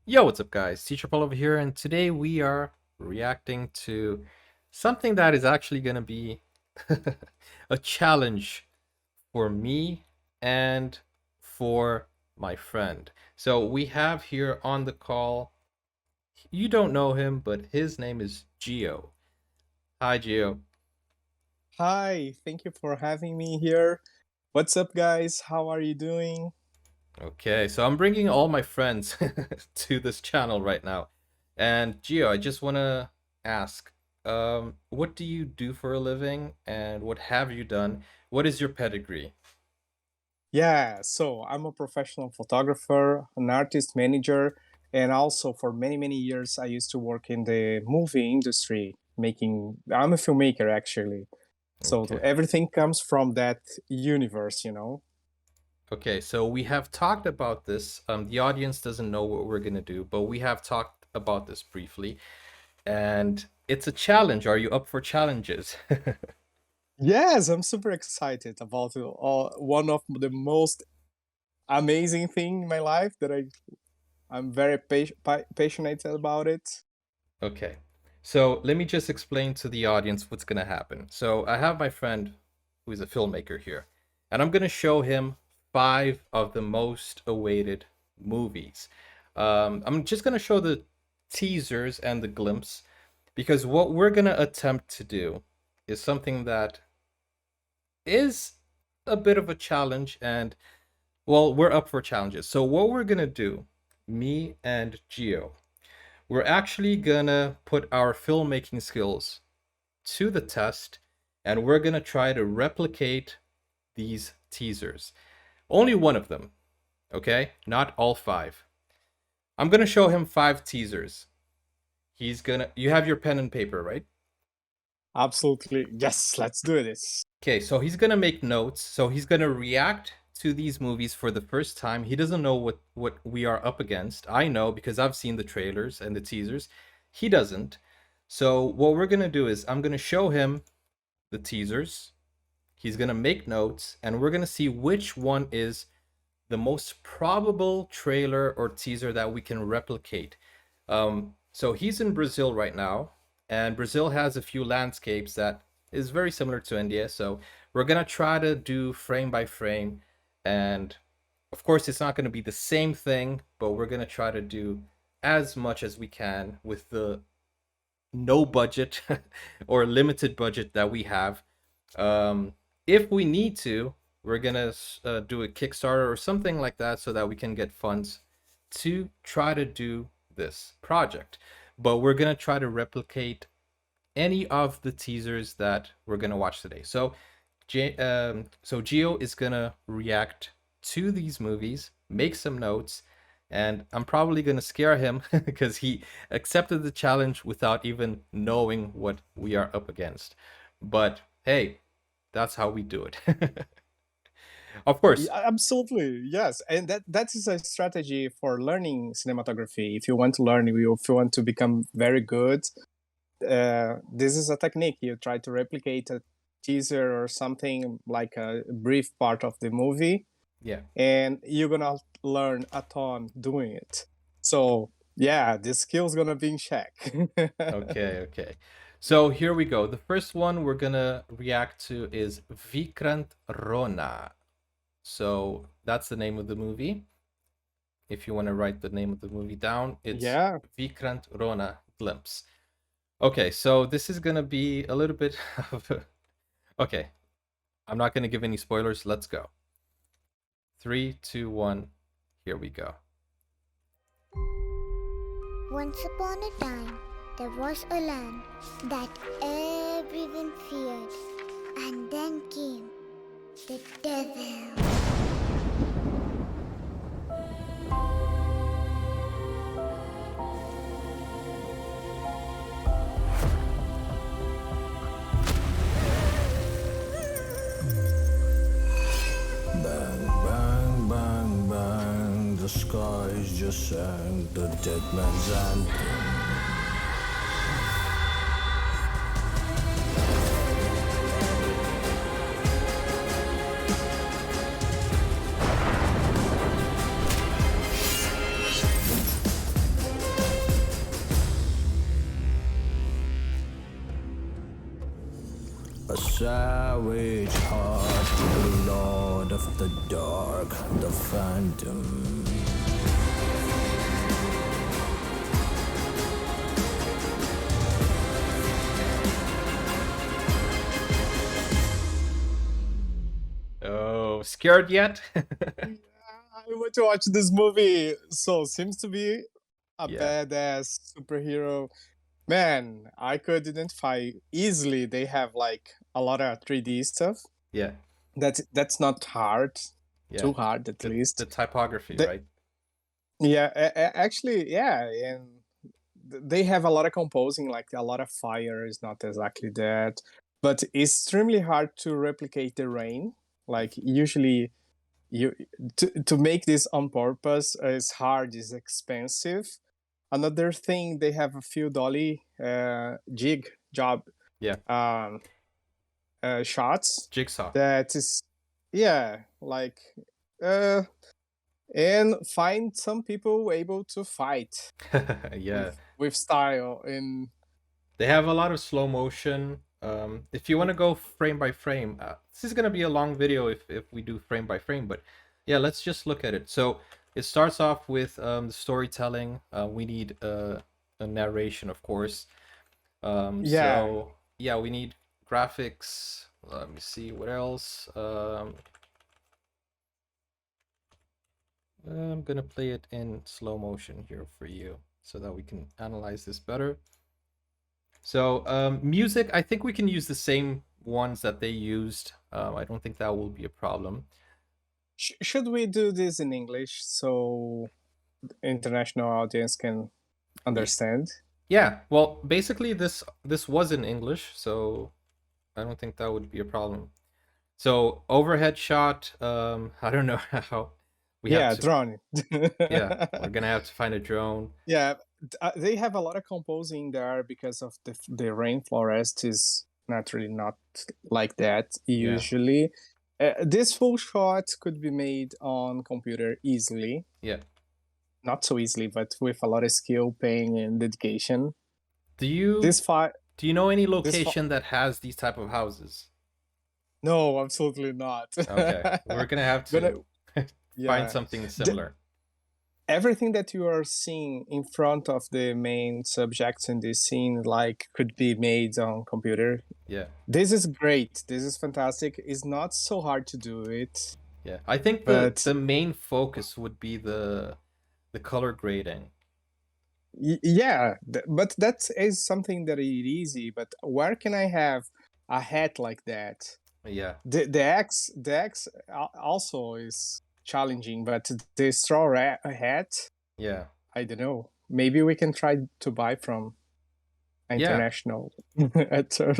Yo, what's up, guys? Teacher Paul over here, and today we are reacting to something that is actually going to be a challenge for me and for my friend. So we have here on the call, you don't know him, but his name is Gio. Hi, Gio. Hi, thank you for having me here. What's up, guys? How are you doing? Okay, so I'm bringing all my friends to this channel right now. And Gio, I just want to ask, what do you do for a living and what have you done? What is your pedigree? Yeah, so I'm a professional photographer, an artist manager, and also for many, many years I used to work in the movie industry, I'm a filmmaker actually. So Okay. everything comes from that universe. Okay, so we have talked about this. The audience doesn't know what we're gonna do, but we have talked about this briefly, and it's a challenge. Are you up for challenges? Yes, I'm super excited about one of the most amazing thing in my life that I'm very passionate about it. Okay. So let me just explain to the audience what's going to happen. So I have my friend who is a filmmaker here, and I'm going to show him five of the most awaited movies. I'm just going to show the teasers and the glimpse because what we're going to attempt to do is something that is a bit of a challenge, and well, we're up for challenges. So what we're going to do, me and Gio, we're actually gonna put our filmmaking skills to the test and we're gonna try to replicate these teasers. Only one of them, okay? Not all five. I'm gonna show him five teasers. You have your pen and paper, right? Absolutely. Yes, let's do this. Okay, so he's gonna make notes. So he's gonna react to these movies for the first time. He doesn't know what we are up against. I know because I've seen the trailers and the teasers. He doesn't. So what we're gonna do is I'm gonna show him the teasers. He's gonna make notes, and we're gonna see which one is the most probable trailer or teaser that we can replicate. So he's in Brazil right now, and Brazil has a few landscapes that is very similar to India. So we're gonna try to do frame by frame, and of course, it's not gonna be the same thing, but we're gonna try to do as much as we can with the no budget or limited budget that we have. If we need to, we're gonna do a Kickstarter or something like that so that we can get funds to try to do this project. But we're gonna try to replicate any of the teasers that we're gonna watch today. So Gio is gonna react to these movies, make some notes, and I'm probably gonna scare him because he accepted the challenge without even knowing what we are up against. But hey, that's how we do it. Of course. Yeah, absolutely, yes, and that is a strategy for learning cinematography. If you want to learn, if you want to become very good, this is a technique. You try to replicate a teaser or something like a brief part of the movie, Yeah. and you're gonna learn a ton doing it. So yeah, this skill's gonna be in check. Okay, okay. So here we go. The first one we're gonna react to is Vikrant Rona. So that's the name of the movie. If you want to write the name of the movie down, it's Yeah, Vikrant Rona Glimpse. Okay, so this is gonna be a little bit of okay. I'm not gonna give any spoilers. Let's go. 3, 2, 1. Here we go. Once upon a time, there was a land that everyone feared, and then came the devil. Bang, bang, bang, bang, the skies just sang the Deadman's anthem. savage heart, the lord of the dark, the phantom. Oh, scared yet? I want to watch this movie. So seems to be a Yeah. badass superhero. Man, I could identify easily. They have like a lot of 3D stuff. Yeah. That's not hard. Yeah. Too hard at The least. typography, The- right? Yeah, actually, yeah, and they have a lot of composing, like a lot of fire is not exactly that, but it's extremely hard to replicate the rain. Like usually, you to make this on purpose is hard, is expensive. Another thing, they have a few dolly jig job Yeah. shots Jigsaw. that is, yeah, like and find some people able to fight Yeah. with style. And They have a lot of slow motion. If you want to go frame by frame, this is going to be a long video if we do frame by frame, but yeah, let's just look at it. So it starts off with the storytelling. We need a narration, of course. Yeah. So yeah, we need graphics. Let me see what else. I'm gonna play it in slow motion here for you so that we can analyze this better. So music, I think we can use the same ones that they used. I don't think that will be a problem. Should we do this in English so international audience can understand? Yeah, well, basically this was in English, so I don't think that would be a problem. So overhead shot, I don't know how we Yeah, have to. drone. Yeah, we're gonna have to find a drone. Yeah, they have a lot of composing there because of the rainforest is naturally not like that usually. This full shot could be made on computer easily. Yeah. Not so easily, but with a lot of skill, pain, and dedication. Do you do you know any location that has these type of houses? No, absolutely not. Okay, we're gonna have to Yeah. find something similar. Everything that you are seeing in front of the main subjects in this scene like could be made on computer. Yeah. This is great. This is fantastic. It's not so hard to do it. Yeah. I think the main focus would be the color grading. Yeah, but that is something that is easy. But where can I have a hat like that? Yeah. The X also is challenging, but the straw hat, yeah, I don't know. Maybe we can try to buy from international probably.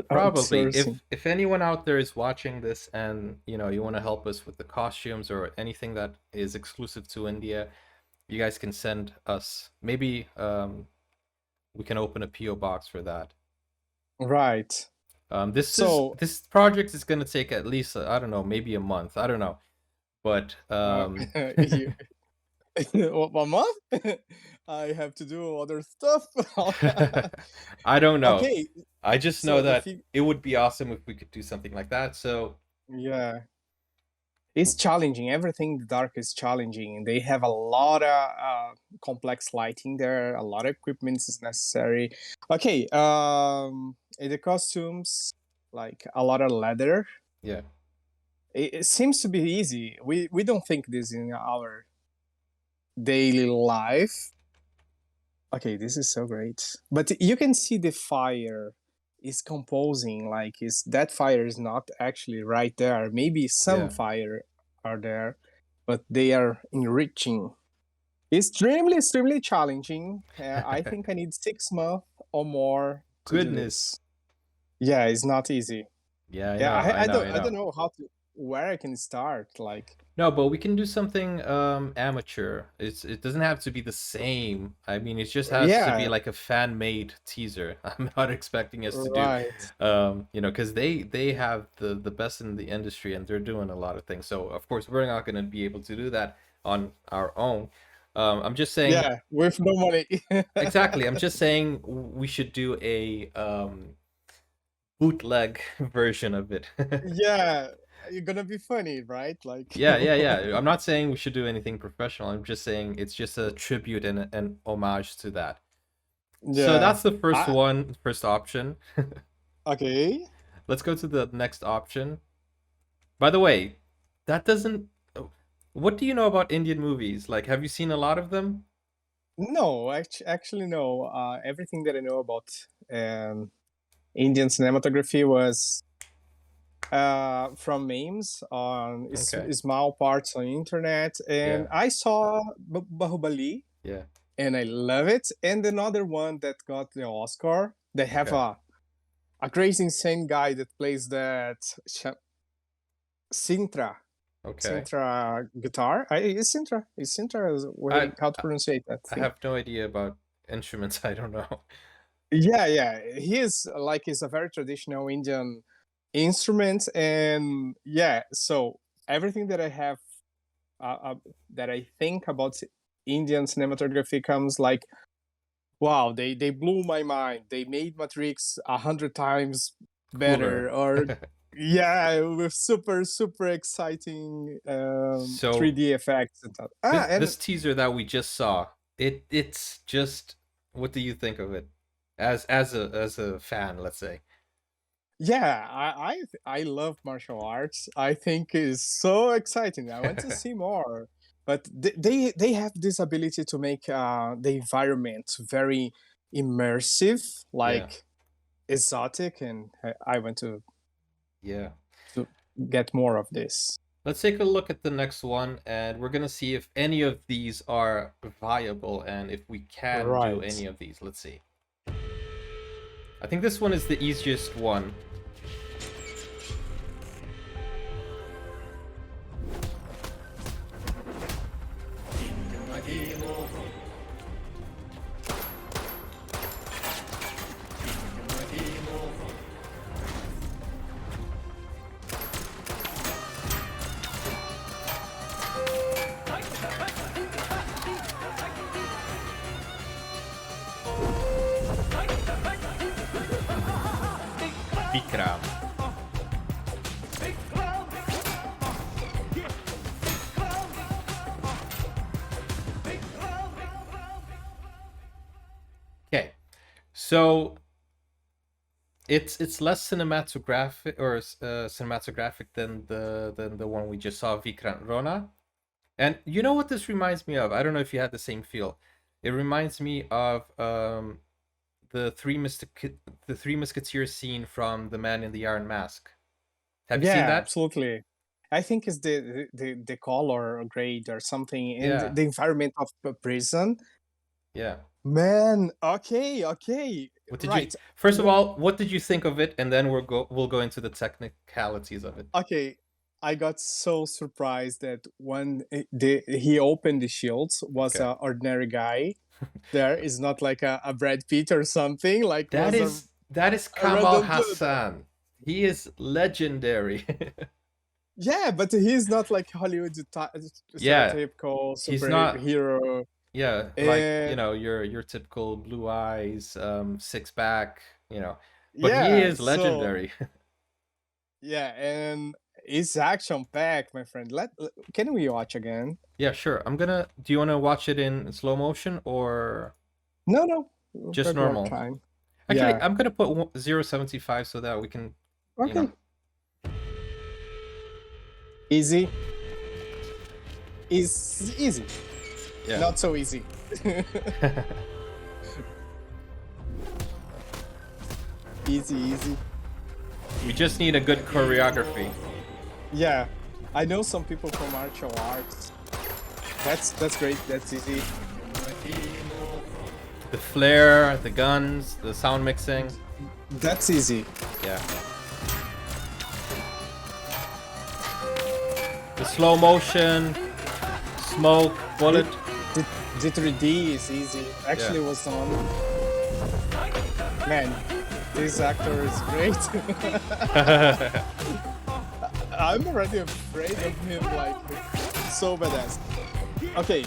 outsourcing. If anyone out there is watching this and you want to help us with the costumes or anything that is exclusive to India, you guys can send us. Maybe we can open a PO box for that. Right. This project is gonna take at least I don't know, maybe a month. I don't know. But a month? I have to do other stuff. I don't know. Okay. I just know that it would be awesome if we could do something like that. So yeah, it's challenging. Everything in the dark is challenging. They have a lot of complex lighting there. A lot of equipment is necessary. Okay. In the costumes, like a lot of leather. Yeah. It seems to be easy. We don't think this in our daily life. Okay, this is so great. But you can see the fire is composing, like that fire is not actually right there. Maybe some fire are there, but they are enriching. Extremely challenging. I think I need 6 months or more to do this. Yeah, it's not easy. I don't know where I can start. Like no, but we can do something amateur. It doesn't have to be the same. I mean, it just has to be like a fan-made teaser. I'm not expecting us to do, because they have the best in the industry and they're doing a lot of things. So of course we're not going to be able to do that on our own. I'm just saying. Yeah, with no money. Exactly. I'm just saying we should do a bootleg version of it. Yeah, you're gonna be funny, right? Like, Yeah. I'm not saying we should do anything professional. I'm just saying it's just a tribute and an homage to that. So yeah. that's the first I, one, first option. okay. Let's go to the next option. By the way, that doesn't. What do you know about Indian movies? Like, have you seen a lot of them? No, actually, no. Everything that I know about Indian cinematography was from memes on Okay. small parts on internet, and Yeah. I saw Bahubali, Yeah. and I love it. And another one that got the Oscar. They have Okay. a crazy insane guy that plays that Sintra. Okay. Sintra guitar. Is Sintra? Is Sintra how to I pronounce that I thing? have no idea about instruments. I don't know. Yeah. He is like it's a very traditional Indian instrument, and yeah. So everything that I have, that I think about Indian cinematography comes like, wow, they blew my mind. They made Matrix 100 times Cooler. better, or yeah, with super exciting So 3D effects and stuff. And this teaser that we just saw, it's just, what do you think of it? As a fan, let's say. yeah, I love martial arts. I think it's so exciting. I want to see more. But they have this ability to make the environment very immersive, Yeah. like exotic, and I want Yeah. to get more of this. Let's take a look at the next one, and we're gonna see if any of these are viable and if we can do Right. any of these. Let's see. I think this one is the easiest one. Vikram. Okay, so it's less cinematographic or cinematographic than the one we just saw, Vikrant Rona. And you know what this reminds me of? I don't know if you had the same feel. It reminds me of the Three Musketeers scene from The Man in the Iron Mask. Have you seen Yeah, that? absolutely. I think it's the color grade or something, and Yeah, the environment of the prison. yeah. Man, okay, What did you? right. First of all, what did you think of it? And then we'll go into the technicalities of it. Okay, I got so surprised that when he opened the shields was Okay. a ordinary guy. There is not like a Brad Pitt or something. Like That was is a Kamal random dude. Haasan. He is legendary. Yeah, but he's not like Hollywood Yeah, stereotypical he's not. superhero. Yeah, like And your typical blue eyes, six pack, but he yeah, is so legendary. yeah, and it's action packed, my friend. Can we watch again? Yeah, sure. Do you want to watch it in slow motion or No, just regular normal? time. Actually, Yeah. I'm gonna put 0.75 so that we can, you know. Okay. Easy. Is easy. Yeah. Not so easy. Easy. We just need a good choreography. Yeah. I know some people from martial arts. That's great. That's easy. The flare, the guns, the sound mixing. That's easy. Yeah. The slow motion, smoke, bullet. The 3D is easy. Actually, Yeah. was on. Man, this actor is great. I'm already afraid of him, like so badass. Okay.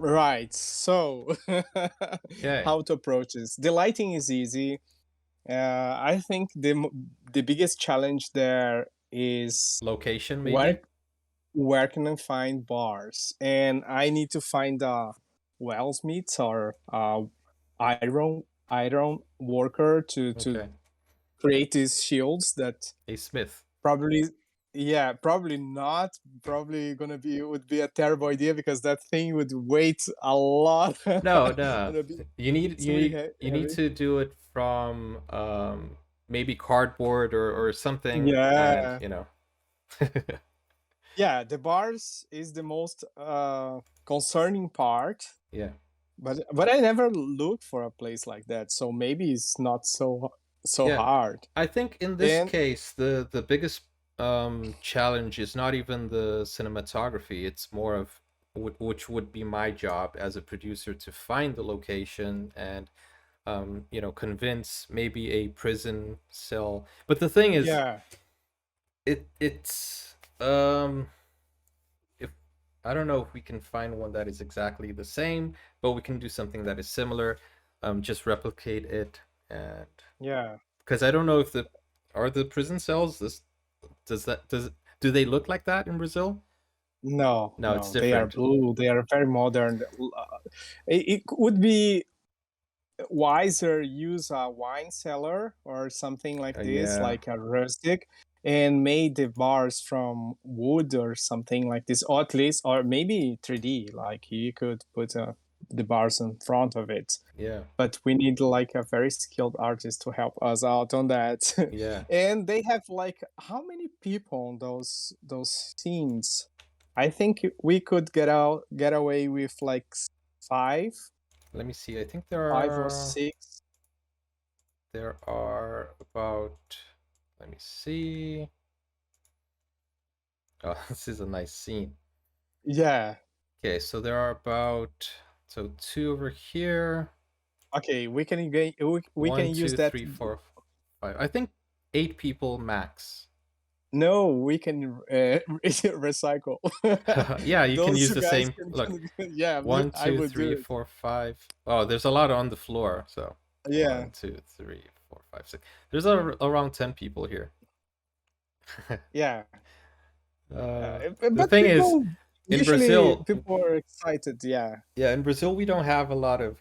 Right. So, Okay. how to approach this? The lighting is easy. I think the biggest challenge there is Location, where maybe? where can I find bars, and I need to find a wellsmith or iron worker to Okay. create these shields that A Smith. probably, yeah, probably not. Probably gonna be would be a terrible idea because that thing would weigh a lot. No, no. Would be You need so you need heavy. to do it from maybe cardboard or something, and Yeah, you know. yeah. The bars is the most concerning part, Yeah. but I never looked for a place like that. So maybe it's not so Yeah. hard. I think in this And case the biggest challenge is not even the cinematography, it's more of which would be my job as a producer to find the location and you know, convince maybe a prison cell. But the thing is, yeah, it's if I don't know if we can find one that is exactly the same, but we can do something that is similar, just replicate it. And yeah. because I don't know if the are the prison cells this does do they look like that in Brazil? No, No, it's no. They are different. blue. They are very modern. It would be wiser use a wine cellar or something like this, Yeah, like a rustic, and made the bars from wood or something like this, or at least, or maybe 3D, like you could put the bars in front of it. yeah, But we need like a very skilled artist to help us out on that. yeah. And they have like how many people on those scenes? I think we could get away with like five Let me see. I think five or six. there are about, let me see. Oh, this is a nice scene. Yeah. Okay, so there are about, so two over here. Okay, we can One, use two, that. three, four, five. I think 8 people max. No, we can recycle. Yeah, you can Those use two the guys same. Look, yeah, one, I two, would do three, it. four, five. Oh, there's a lot on the floor. So Yeah, one, two, three, four, five, six. There's around 10 people here. yeah. The But thing is, people in usually Brazil, people are excited. Yeah, yeah, in Brazil we don't have a lot of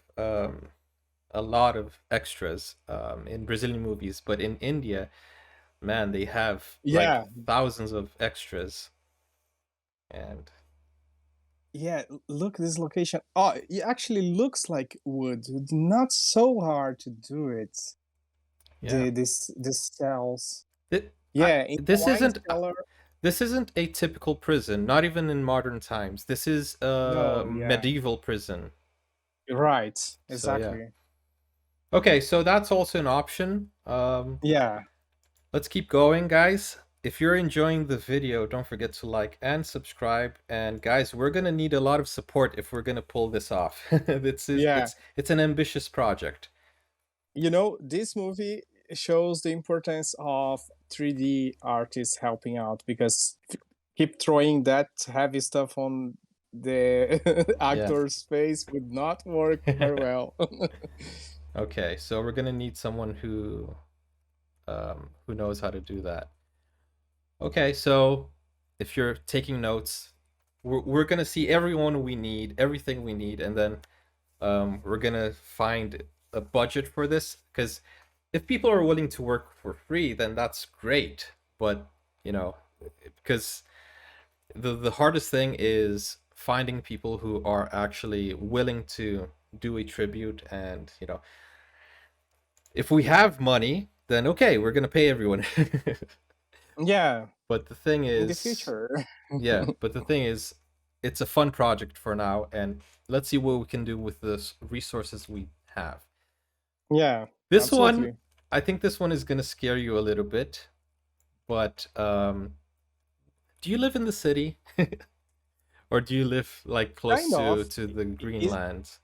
extras in Brazilian movies, but in India, man, they have like yeah, thousands of extras, and yeah. Look this location. Oh, it actually looks like wood. It's not so hard to do it. yeah, This cells. it, Yeah, in the wine cellar. this isn't a typical prison, not even in modern times. This is a No, yeah, medieval prison. right, So yeah. exactly. Okay, so that's also an option. Yeah, Let's keep going, guys. If you're enjoying the video, don't forget to like and subscribe. And guys, we're gonna need a lot of support if we're gonna pull this off. yeah. It's an ambitious project. You know, this movie shows the importance of 3D artists helping out because keep throwing that heavy stuff on the Yeah. actor's face would not work very well. Okay, so we're gonna need someone who knows how to do that. Okay, so if you're taking notes, we're gonna see everyone we need, everything we need, and then we're gonna find a budget for this. Because if people are willing to work for free, then that's great. But you know, because the hardest thing is finding people who are actually willing to do a tribute, and you know, if we have money, then okay, we're gonna pay everyone. Yeah, But the thing in the is, future. yeah, but the thing is, it's a fun project for now, and let's see what we can do with the resources we have. Yeah, This one, absolutely. I think this one is gonna scare you a little bit, but do you live in the city? Or do you live like close Kind of. to the It's, Greenlands?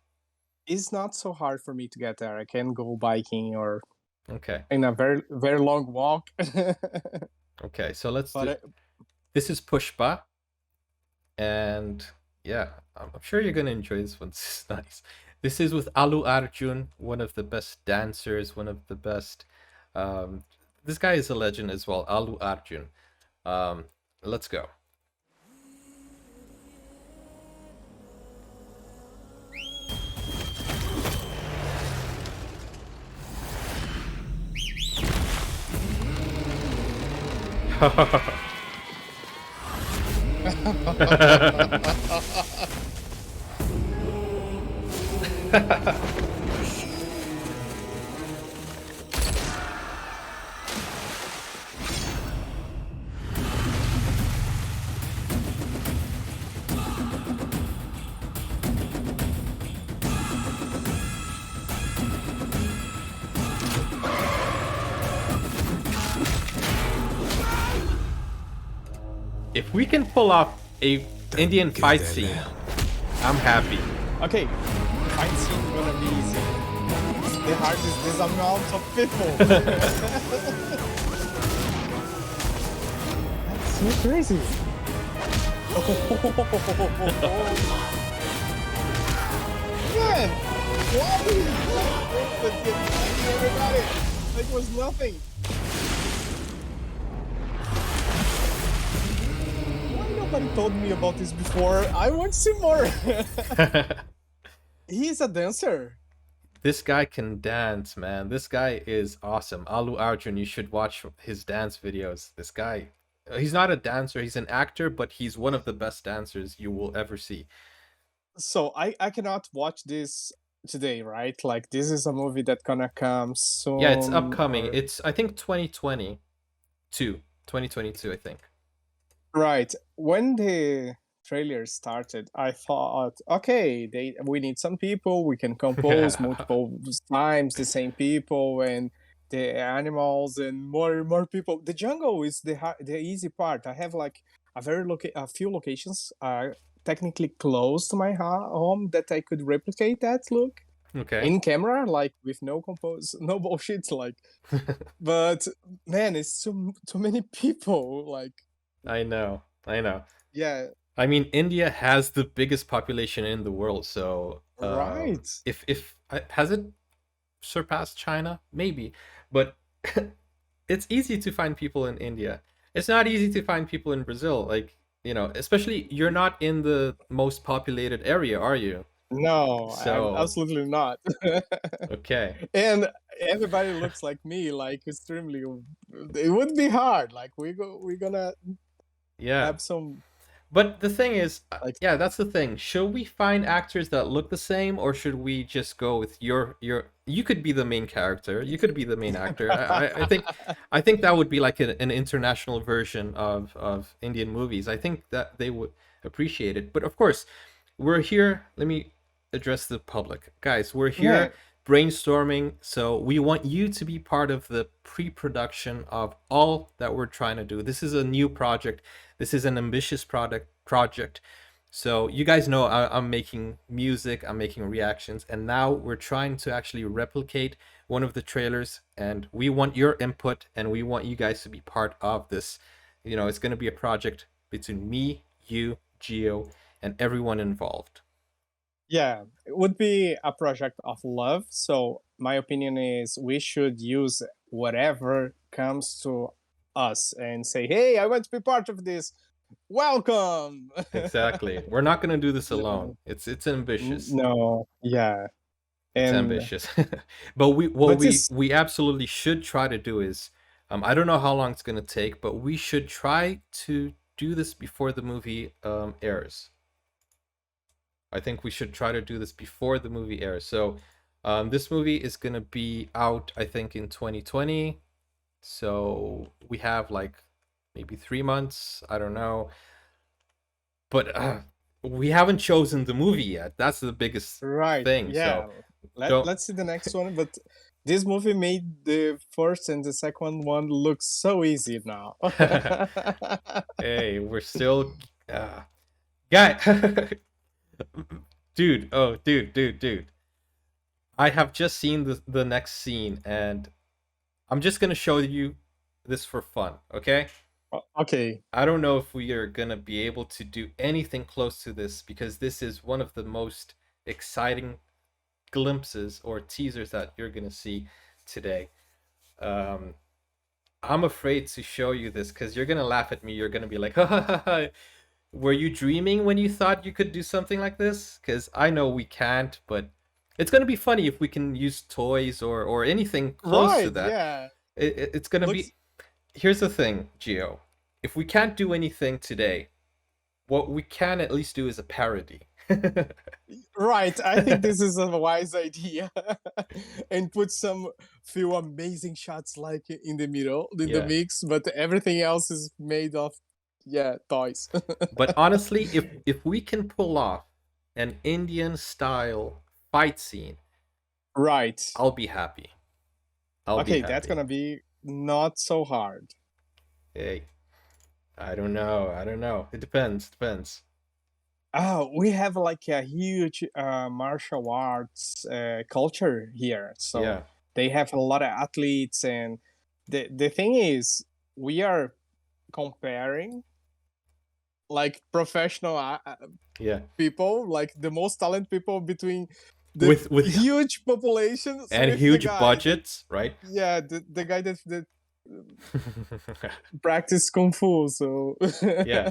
it's not so hard for me to get there. I can go biking or Okay, in a very long walk. okay, so let's do. But This is Pushpa, and yeah, I'm sure you're gonna enjoy this one. This is nice. This is with Allu Arjun, one of the best dancers, one of the best. Um, this guy is a legend as well, Allu Arjun. Um, let's go. If we can pull off a Indian fight scene, I'm happy. Okay, fight scene gonna be easy. The hard is this amount of people. That's so crazy. Man, why did everybody? It was nothing. Why nobody told me about this before? I want to see more. He's a dancer. This guy can dance, man. This guy is awesome. Allu Arjun, you should watch his dance videos. This guy, he's not a dancer, he's an actor, but he's one of the best dancers you will ever see. So I cannot watch this today, right? Like this is a movie that gonna come soon. Yeah, it's upcoming. or- It's, I think, 2022, I think. Right. When the trailer started, I thought, okay, we need some people. We can compose multiple times the same people and the animals and more people. The jungle is the easy part. I have like a few locations technically close to my home that I could replicate that look Okay. in camera, like with no no bullshit, like. But man, it's too many people, like. I know. Yeah, I mean, India has the biggest population in the world, so right. if has it surpassed China? Maybe, but it's easy to find people in India. It's not easy to find people in Brazil. Like, especially you're not in the most populated area, are you? No, So- I'm absolutely not. Okay. And everybody looks like me, like extremely. It would be hard. Like we're gonna Yeah. have some. But the thing is, Like- yeah, that's the thing. Should we find actors that look the same, or should we just go with your? You could be the main character. You could be the main actor. I think that would be like an international version of Indian movies. I think that they would appreciate it. But of course, we're here. Let me address the public, guys. We're here. Yeah. Brainstorming, so we want you to be part of the pre-production of all that we're trying to do. This is a new project. This is an ambitious project. So you guys know I'm making music, I'm making reactions, and now we're trying to actually replicate one of the trailers, and we want your input, and we want you guys to be part of this. It's going to be a project between me, you, Gio, and everyone involved. Yeah, it would be a project of love. So my opinion is we should use whatever comes to us and say, "Hey, I want to be part of this. Welcome." Exactly. We're not going to do this alone. It's ambitious. No, yeah, It's and ambitious. But we absolutely should try to do is, I don't know how long it's going to take, but we should try to do this before the movie airs. I think we should try to do this before the movie airs. So this movie is going to be out, I think, in 2020. So we have like maybe 3 months. I don't know. But we haven't chosen the movie yet. That's the biggest thing. Yeah, So let's see the next one. But this movie made the first and the second one look so easy now. hey, we're still guy. Dude, dude. I have just seen the next scene, and I'm just gonna show you this for fun, okay? Okay. I don't know if we are gonna be able to do anything close to this, because this is one of the most exciting glimpses or teasers that you're gonna see today. Um, I'm afraid to show you this because you're gonna laugh at me. You're gonna be like, ha ha ha ha. Were you dreaming when you thought you could do something like this? Because I know we can't, but it's gonna be funny if we can use toys or anything close to Right. that. Yeah. It's gonna Looks be. Here's the thing, Gio. If we can't do anything today, what we can at least do is a parody. right. I think this is a wise idea, and put some few amazing shots like in the middle in the Yeah. mix, but everything else is made of toys. But honestly, if we can pull off an Indian style fight scene, right. I'll be happy. I'll be Okay, happy. that's gonna be not so hard. Hey, I don't know. It depends. Oh, we have like a huge martial arts culture here. So Yeah. they have a lot of athletes, and the thing is, we are comparing like professional Yeah. people, like the most talented people between the With huge populations and with huge the guy budgets, right? yeah, the guy that practice kung fu. So Yeah.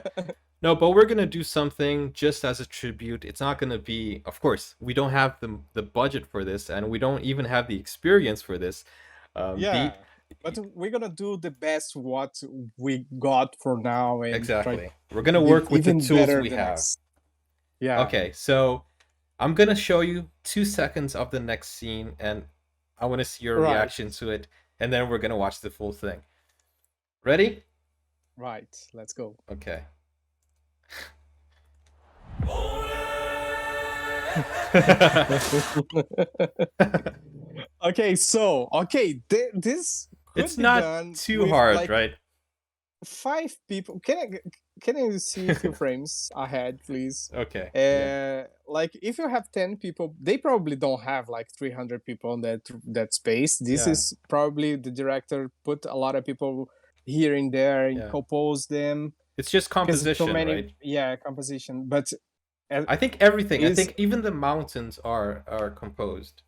No, but we're gonna do something just as a tribute. It's not gonna be, of course, we don't have the budget for this, and we don't even have the experience for this. yeah, but we're gonna do the best what we got for now, and Exactly. try We're gonna to work be with the even tools better we the have. next. Yeah. Okay, so I'm gonna show you 2 seconds of the next scene, and I want to see your Right. reaction to it, and then we're gonna watch the full thing. Ready? Right. Let's go. Okay. Okay, so this could It's be not done too with, hard, like, right? 5 people. Can I see a few frames ahead, please? Okay. Yeah. Like if you have 10 people, they probably don't have like 300 people in that space. This Yeah. is probably the director put a lot of people here and there and Yeah. compose them. It's just 'Cause composition, right? Yeah, composition. But I think everything. I is- think even the mountains are composed.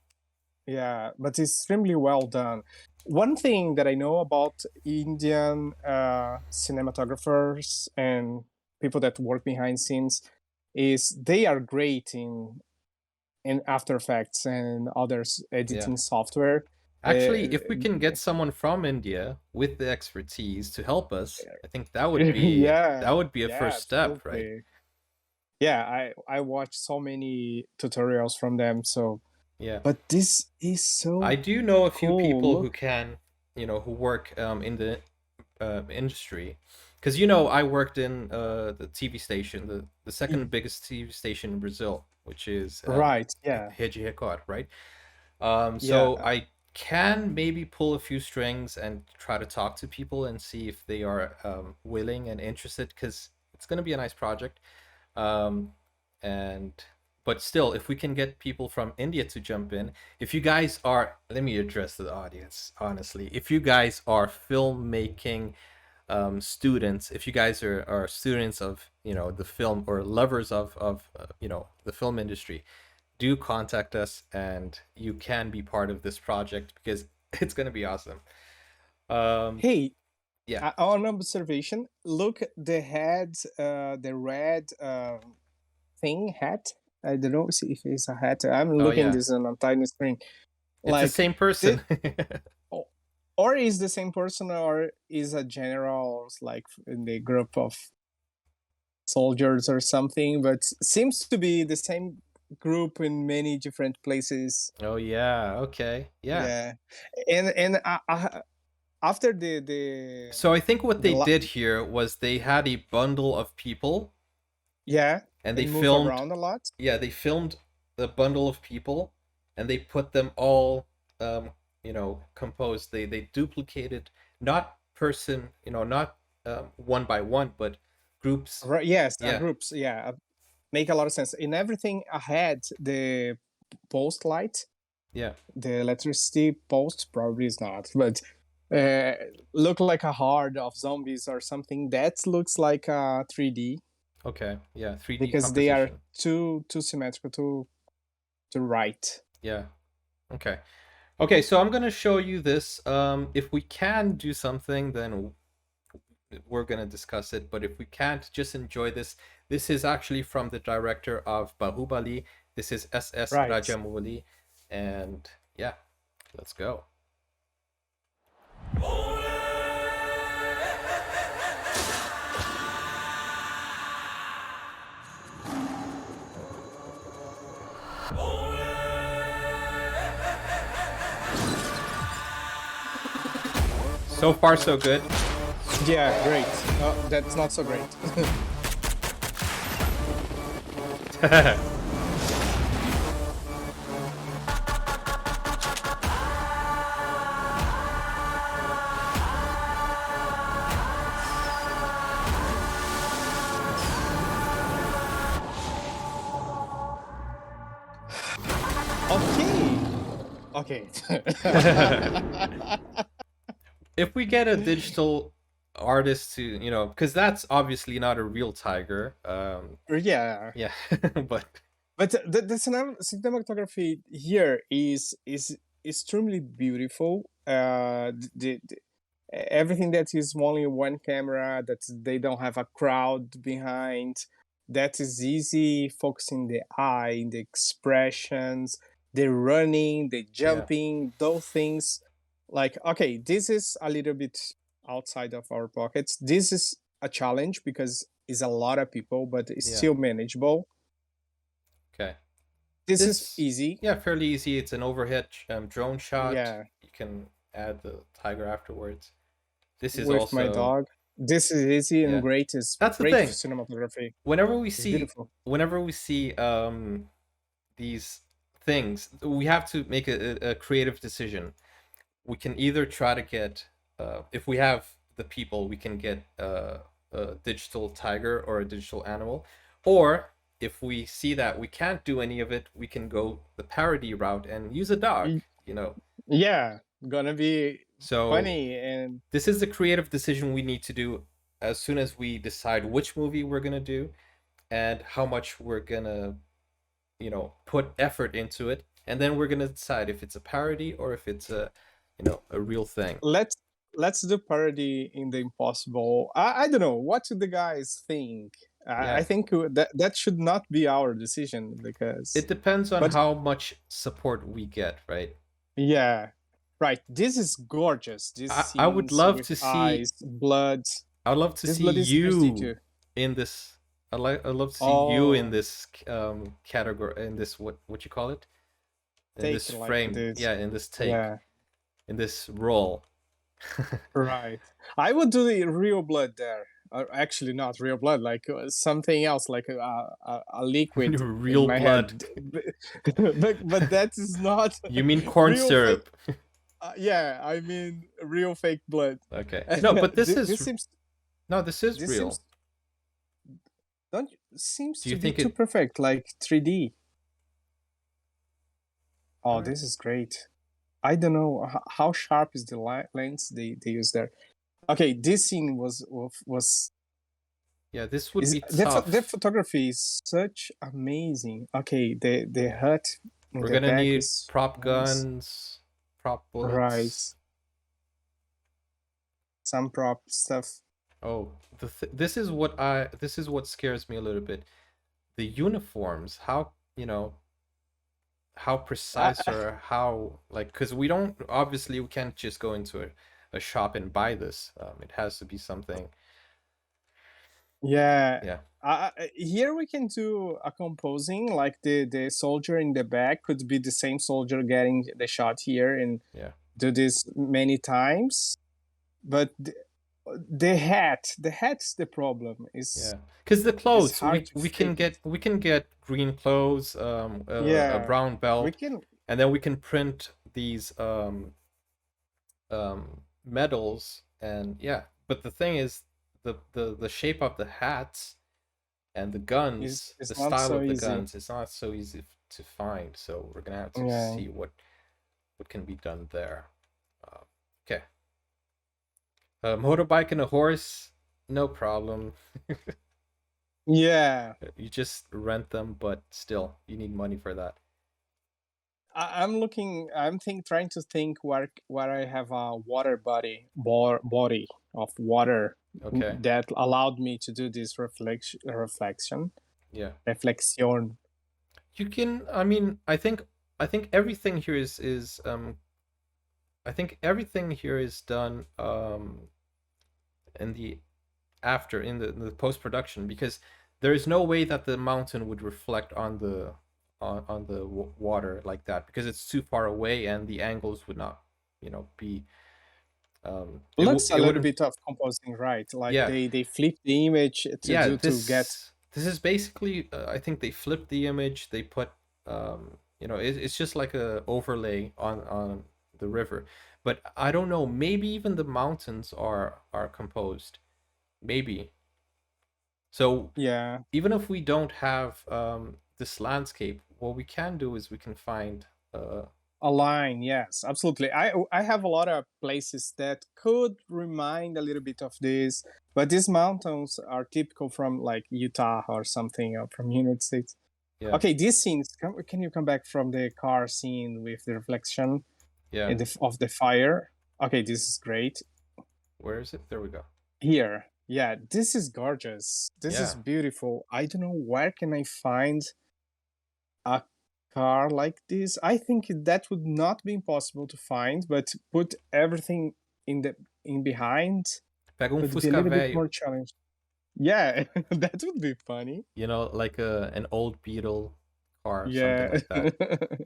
yeah, but it's extremely well done. One thing that I know about Indian cinematographers and people that work behind scenes is they are great in After Effects and others editing software. Actually, if we can get someone from India with the expertise to help us, I think that would be that would be a first step, right? absolutely. Yeah, I watched so many tutorials from them, so Yeah. but this is so I do know a few people cool. who can, who work in the industry, because I worked in the TV station, the second biggest TV station in Brazil, which is Right, yeah. Rede Record, right? So I can maybe pull a few strings and try to talk to people and see if they are willing and interested, because it's going to be a nice project. But still, if we can get people from India to jump in, if you guys are, let me address the audience, honestly. If you guys are filmmaking students, if you guys are students of, the film, or lovers of the film industry, do contact us, and you can be part of this project, because it's going to be awesome. Hey, yeah. On observation, look, the head, the red thing hat. I don't know if it's a hat. I'm looking this on a tiny screen. It's the same person. Or is the same person, or is a general like in the group of soldiers or something, but seems to be the same group in many different places. Oh yeah, okay. Yeah. And after the So I think what they did here was they had a bundle of people. Yeah. And they move filmed around a lot. Yeah, they filmed the bundle of people, and they put them all composed. They duplicated, not person, not one by one, but groups. Right, yes, groups. Yeah. Make a lot of sense. In everything ahead, the post light. Yeah. The electricity post probably is not, but uh, look like a horde of zombies or something. That looks like 3D Okay, yeah, 3D because they are composition. too symmetrical to right. Yeah. Okay. Okay, so I'm gonna show you this. If we can do something, then we're gonna discuss it. But if we can't, just enjoy this. This is actually from the director of Bahubali. This is SS Right. Rajamouli, and yeah, let's go. So far, so good. Yeah, great. That's not so great. Okay. If we get a digital artist to, you know, because that's obviously not a real tiger. Yeah. Yeah, but the cinematography here is extremely beautiful. Everything that is only one camera, that they don't have a crowd behind, that is easy focusing the eye, the expressions, the running, the jumping, those things. Like, okay, this is a little bit outside of our pockets. This is a challenge because it's a lot of people, but it's still manageable. Okay. This is easy. Yeah, fairly easy. It's an overhead drone shot. Yeah. You can add the tiger afterwards. This is With also my dog. This is easy and great. It's that's great the thing. Cinematography. Whenever we see these things, we have to make a creative decision. We can either try to get if we have the people, we can get a digital tiger or a digital animal, or if we see that we can't do any of it, we can go the parody route and use a dog, you know. Yeah, gonna be so funny. And this is the creative decision we need to do as soon as we decide which movie we're gonna do and how much we're gonna, you know, put effort into it, and then we're gonna decide if it's a parody or if it's a, you know, a real thing. Let's do parody in the impossible. I don't know, what do the guys think? I think that should not be our decision, because it depends on how much support we get, right? Yeah, right. This is gorgeous. This I would love to eyes, see blood. I would love to This see blood is you in this. I'd love to see you in this category, in this what you call it, in this frame. Like yeah, in this take, in this role. Right. I would do the real blood there. Actually, not real blood, like something else, like a liquid. Real blood. but that is not. You mean corn syrup? Yeah, I mean real fake blood. Okay. No, but this is. This seems. No, this is real. Seems to be too perfect, like 3D. Oh, this is great. I don't know how sharp is the lens they use there. Okay, this scene was. Yeah, this would be tough. The photography is such amazing. Okay, the hut. We're gonna need prop guns, prop bullets. Right. Some prop stuff. Oh, this is what scares me a little bit. The uniforms, how, you know, how precise or how, like, because we can't just go into a shop and buy this. It has to be something. Yeah. Here we can do a composing, like the soldier in the back could be the same soldier getting the shot here, and do this many times. But the hat's the problem. Is because the clothes we can get green clothes, a brown belt, and then we can print these medals, and but the thing is the shape of the hats and the guns, the style of the guns, it's not so easy to find, so we're gonna have to see what can be done there. Okay. A motorbike and a horse, no problem. Yeah. You just rent them, but still, you need money for that. I'm looking. Trying to think where I have a water body of water Okay. that allowed me to do this reflection. Yeah. Reflexion. You can. I mean, I think everything here is I think everything here is done in the in the post production, because there is no way that the mountain would reflect on the water like that, because it's too far away and the angles would not, be. Looks a It little wouldn't. bit of composing, right? Like Yeah, they flip the image yeah. to get. This is basically. I think they flipped the image. They put. It's just like a overlay on the river, but I don't know. Maybe even the mountains are composed. Maybe. So Yeah. even if we don't have this landscape, what we can do is we can find A line, yes, absolutely. I have a lot of places that could remind a little bit of this, but these mountains are typical from like Utah or something, or from United States. yeah. Okay, these scenes. Can you come back from the car scene with the reflection Yeah. of the fire? Okay, this is great. Where is it? There we go. Here, yeah, this is gorgeous. This is Yeah. beautiful. I don't know where can I find a car like this. I think that would not be impossible to find, but put everything in behind Pega um would be a Fusca little bit velho. more challenging. Yeah, that would be funny. Like an old Beetle car, Yeah. something like that.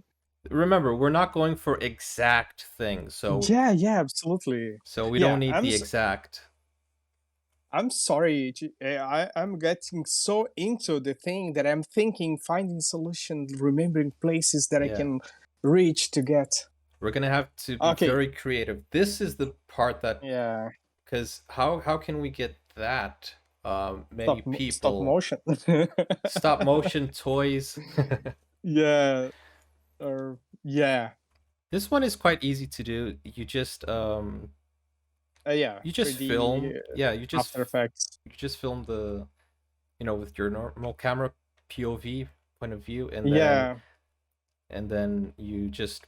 Remember, we're not going for exact things, so yeah, absolutely. so we Yeah, don't need the exact. I'm sorry. I'm getting so into the thing that I'm thinking, finding solutions, remembering places that I Yeah. can reach to get. We're gonna have to be Okay. very creative. This is the part that, Yeah. because how can we get that many people Stop motion. stop motion toys? Yeah. Or yeah. This one is quite easy to do. You just Yeah. you just 3D, film. Yeah, you just After Effects. film the, with your normal camera POV, point of view, and then Yeah. and then you just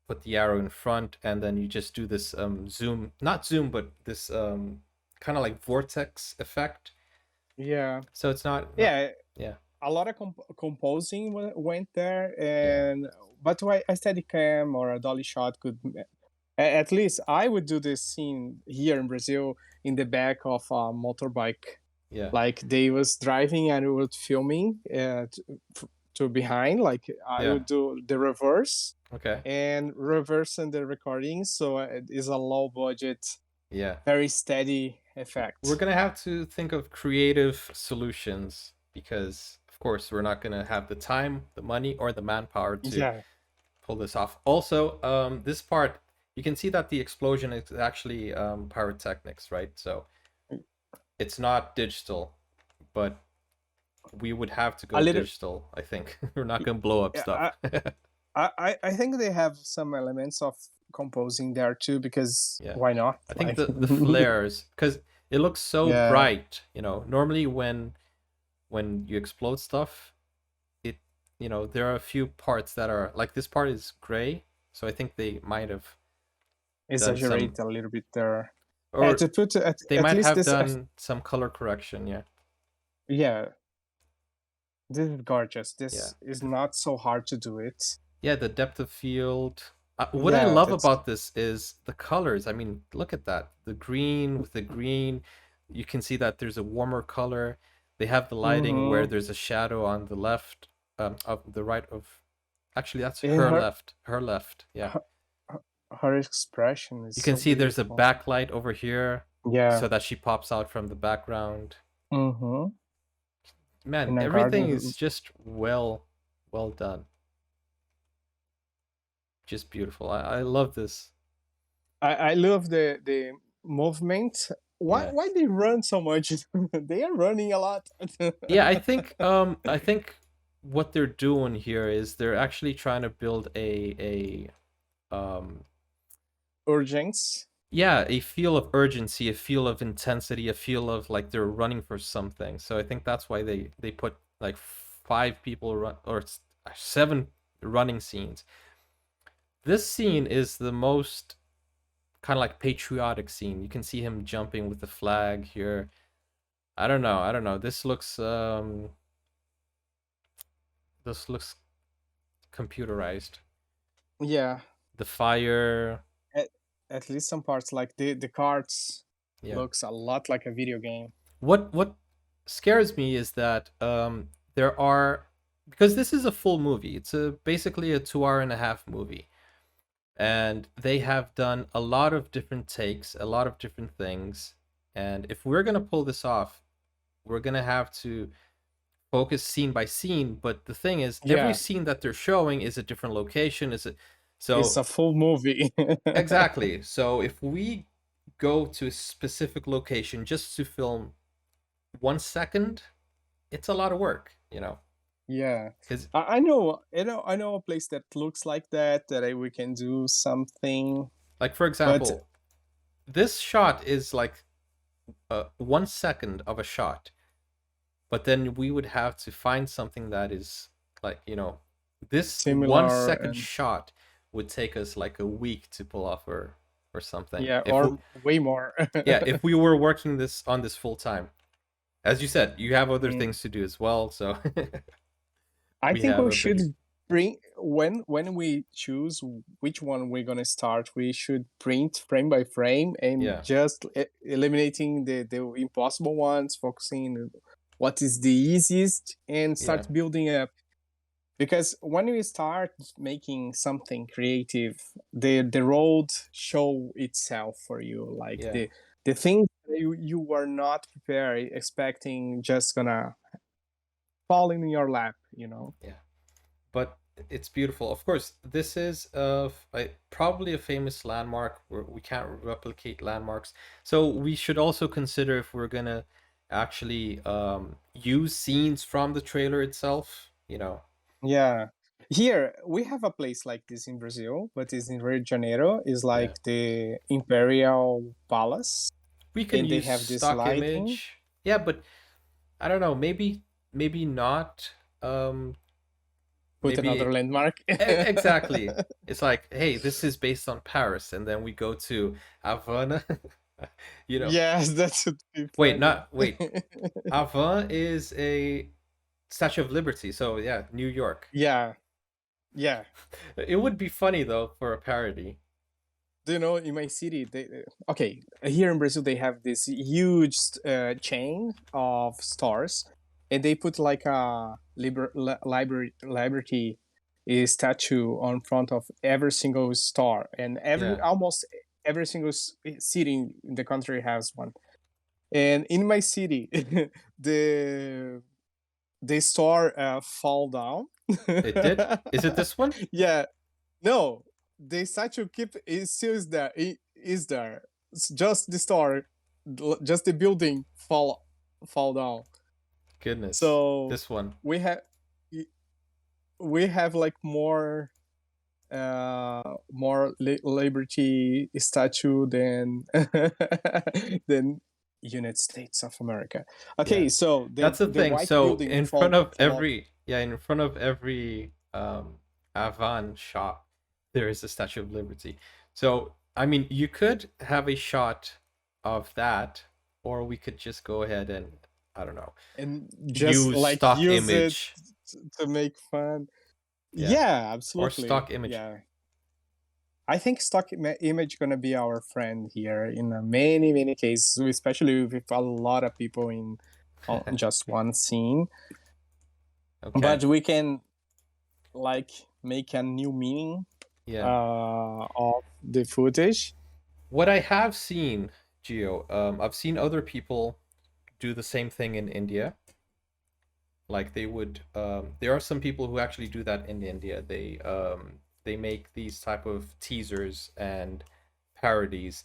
put the arrow in front, and then you just do this zoom, not zoom, but this kind of like vortex effect. Yeah. So it's not. Yeah. Yeah. A lot of composing went there, and but a Steadicam or a dolly shot could. At least I would do this scene here in Brazil in the back of a motorbike. Yeah. Like they was driving and we were filming to behind. Like I would do the reverse. Okay. And reversing the recording, so it is a low budget. Yeah. Very steady effect. We're gonna have to think of creative solutions, because of course we're not gonna have the time, the money, or the manpower to pull this off. Also, this part, you can see that the explosion is actually pyrotechnics, right? So it's not digital, but we would have to go digital, I think. We're not gonna blow up stuff. I think they have some elements of composing there too, because why not? I think the flares, because it looks so bright. Normally when you explode stuff, it there are a few parts that are like, this part is gray, so I think they might have exaggerate a little bit there, or to put they might have done some color correction. Yeah, this is gorgeous. This is not so hard to do it. Yeah, the depth of field. What I love about this is the colors. I mean, look at that. The green with the green. You can see that there's a warmer color. They have the lighting where there's a shadow on the left, of the right of. Actually, that's her left. Her left. Yeah. Her expression is. You can see there's a backlight over here. Yeah. So that she pops out from the background. Mm-hmm. Man, everything is just well done. Just beautiful. I love this. I love the movement. Why they run so much? They are running a lot. Yeah, I think what they're doing here is they're actually trying to build a urgence. yeah, a feel of urgency, a feel of intensity, a feel of like they're running for something. So I think that's why they put like 5 people run, or 7 running scenes. This scene is the most kind of like patriotic scene. You can see him jumping with the flag here. I don't know. I don't know. This looks computerized. Yeah, The fire. at, at least some parts, like the cards, Yeah. looks a lot like a video game. What scares me is that there are, because this is a full movie. It's basically a 2 hour and a half movie, and they have done a lot of different takes, a lot of different things. And if we're gonna pull this off, we're gonna have to focus scene by scene. But the thing is, every Yeah, scene that they're showing is a different location. Is it it's so? a full movie. Exactly. So if we go to a specific location just to film 1 second, it's a lot of work, you know. Yeah, Because, I know a place that looks like that we can do something. like, for But example, this shot is like 1 second of a shot, but then we would have to find something that is like, this one similar, second shot would take us like a week to pull off, or something. yeah, If or way more. yeah, if we were working on this full time. As you said, you have other Mm. things to do as well, so I we think have we a should bigger. bring, when we choose which one we're gonna start, we should print frame by frame and Yeah. just eliminating the impossible ones, focusing on what is the easiest, and start Yeah. building up. Because when we start making something creative, the road show itself for you. Like Yeah. the things that you were not prepared, expecting, just gonna fall in your lap, you know. Yeah. But it's beautiful. Of course, this is probably a famous landmark where we can't replicate landmarks. So we should also consider if we're gonna actually use scenes from the trailer itself. Yeah. Here we have a place like this in Brazil, but it's in Rio de Janeiro. Is like Yeah. the Imperial Palace, We can and they use have this stock lighting. image. Yeah, but I don't know. Maybe not. Put Maybe another landmark. exactly. It's like, hey, this is based on Paris, and then we go to Havana. Yes, that should be Wait, funny. wait. Havana is a Statue of Liberty, so yeah, New York. Yeah, yeah. It would be funny though for a parody. Do you know, in my city, okay, here in Brazil they have this huge chain of stores, and they put like a liberty statue on front of every single store, and Yeah. almost every single city in the country has one. And in my city, the store fall down. It did? Is it this one? Yeah, no, the statue is still is there. It is there. It's just the store, just the building fall down. Goodness. So This one. we have like more liberty statue than than United States of America. Okay, Yeah. so That's the thing. white So building in front of every Avan shop, there is a Statue of Liberty. So I mean, you could have a shot of that, or we could just go ahead and, I don't know, and just use like stock use image. it to make fun. Yeah. Yeah, Or absolutely. stock image. Yeah, I think stock image gonna be our friend here in many cases, especially with a lot of people in on just one scene. Okay. But we can like make a new meaning Yeah. of the footage. What I have seen, Gio, I've seen other people do the same thing in India. Like they would, there are some people who actually do that in India. They make these type of teasers and parodies.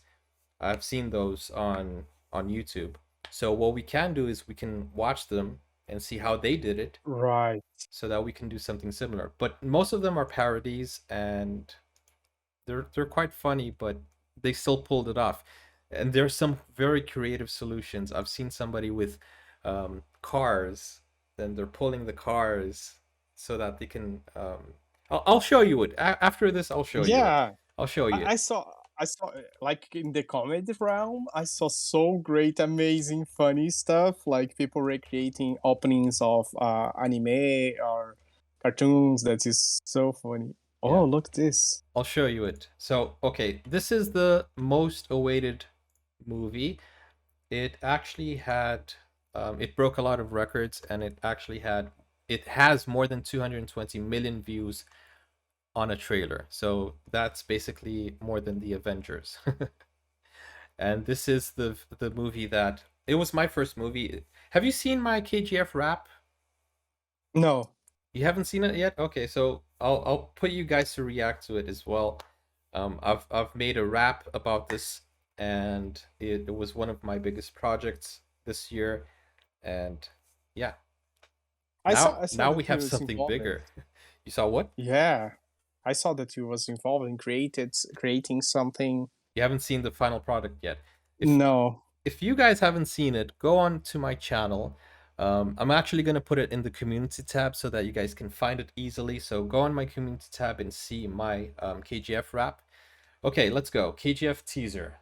I've seen those on YouTube. So what we can do is we can watch them and see how they did it, Right. so that we can do something similar. But most of them are parodies, and they're quite funny, but they still pulled it off. And there's some very creative solutions. I've seen somebody with cars, then they're pulling the cars so that they can. I'll show you it after this. I'll show you it. Yeah, I'll show you I it. saw. I saw like in the comedy realm, I saw so great, amazing, funny stuff like people recreating openings of anime or cartoons. That is so funny. Yeah. Oh, look this. I'll show you it. So, okay, this is the most awaited movie. It actually had, it broke a lot of records, and it has more than 220 million views on a trailer. So that's basically more than the Avengers. And this is the movie that it was my first movie. Have you seen my KGF rap? No. You haven't seen it yet? Okay, so I'll put you guys to react to it as well. I've made a rap about this, and it was one of my biggest projects this year, and yeah. I Now saw that we he have was something involved. bigger. You saw what? Yeah, I saw that he was involved in creating something. You haven't seen the final product yet. No. If you guys haven't seen it, go on to my channel. I'm actually going to put it in the community tab so that you guys can find it easily. So go on my community tab and see my KGF rap. Okay, let's go. KGF teaser.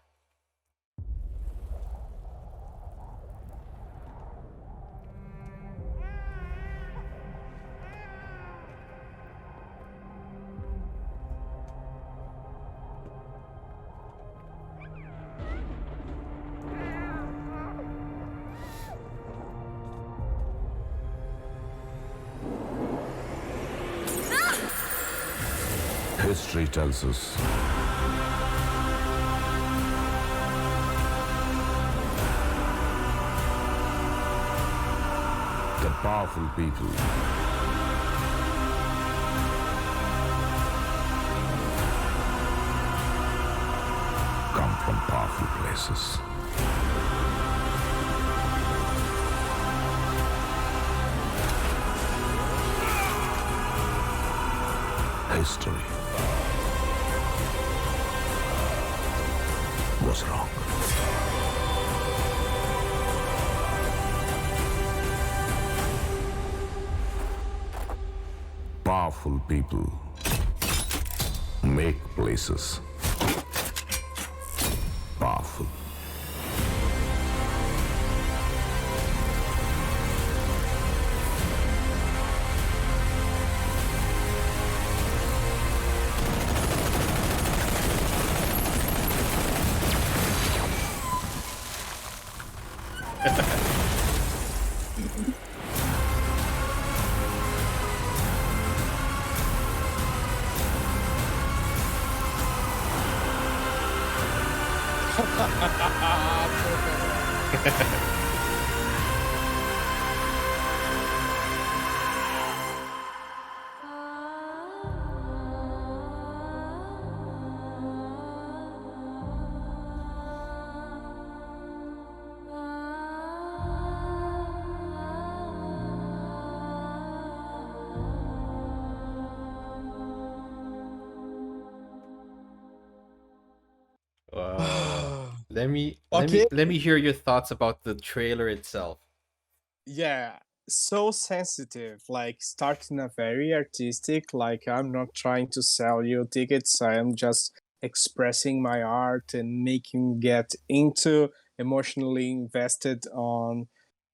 History tells us that powerful people come from powerful places. History was wrong. Powerful people make places powerful. Let me hear your thoughts about the trailer itself. Yeah, so sensitive. Like starting a very artistic. Like I'm not trying to sell you tickets. I am just expressing my art and making you get into emotionally invested on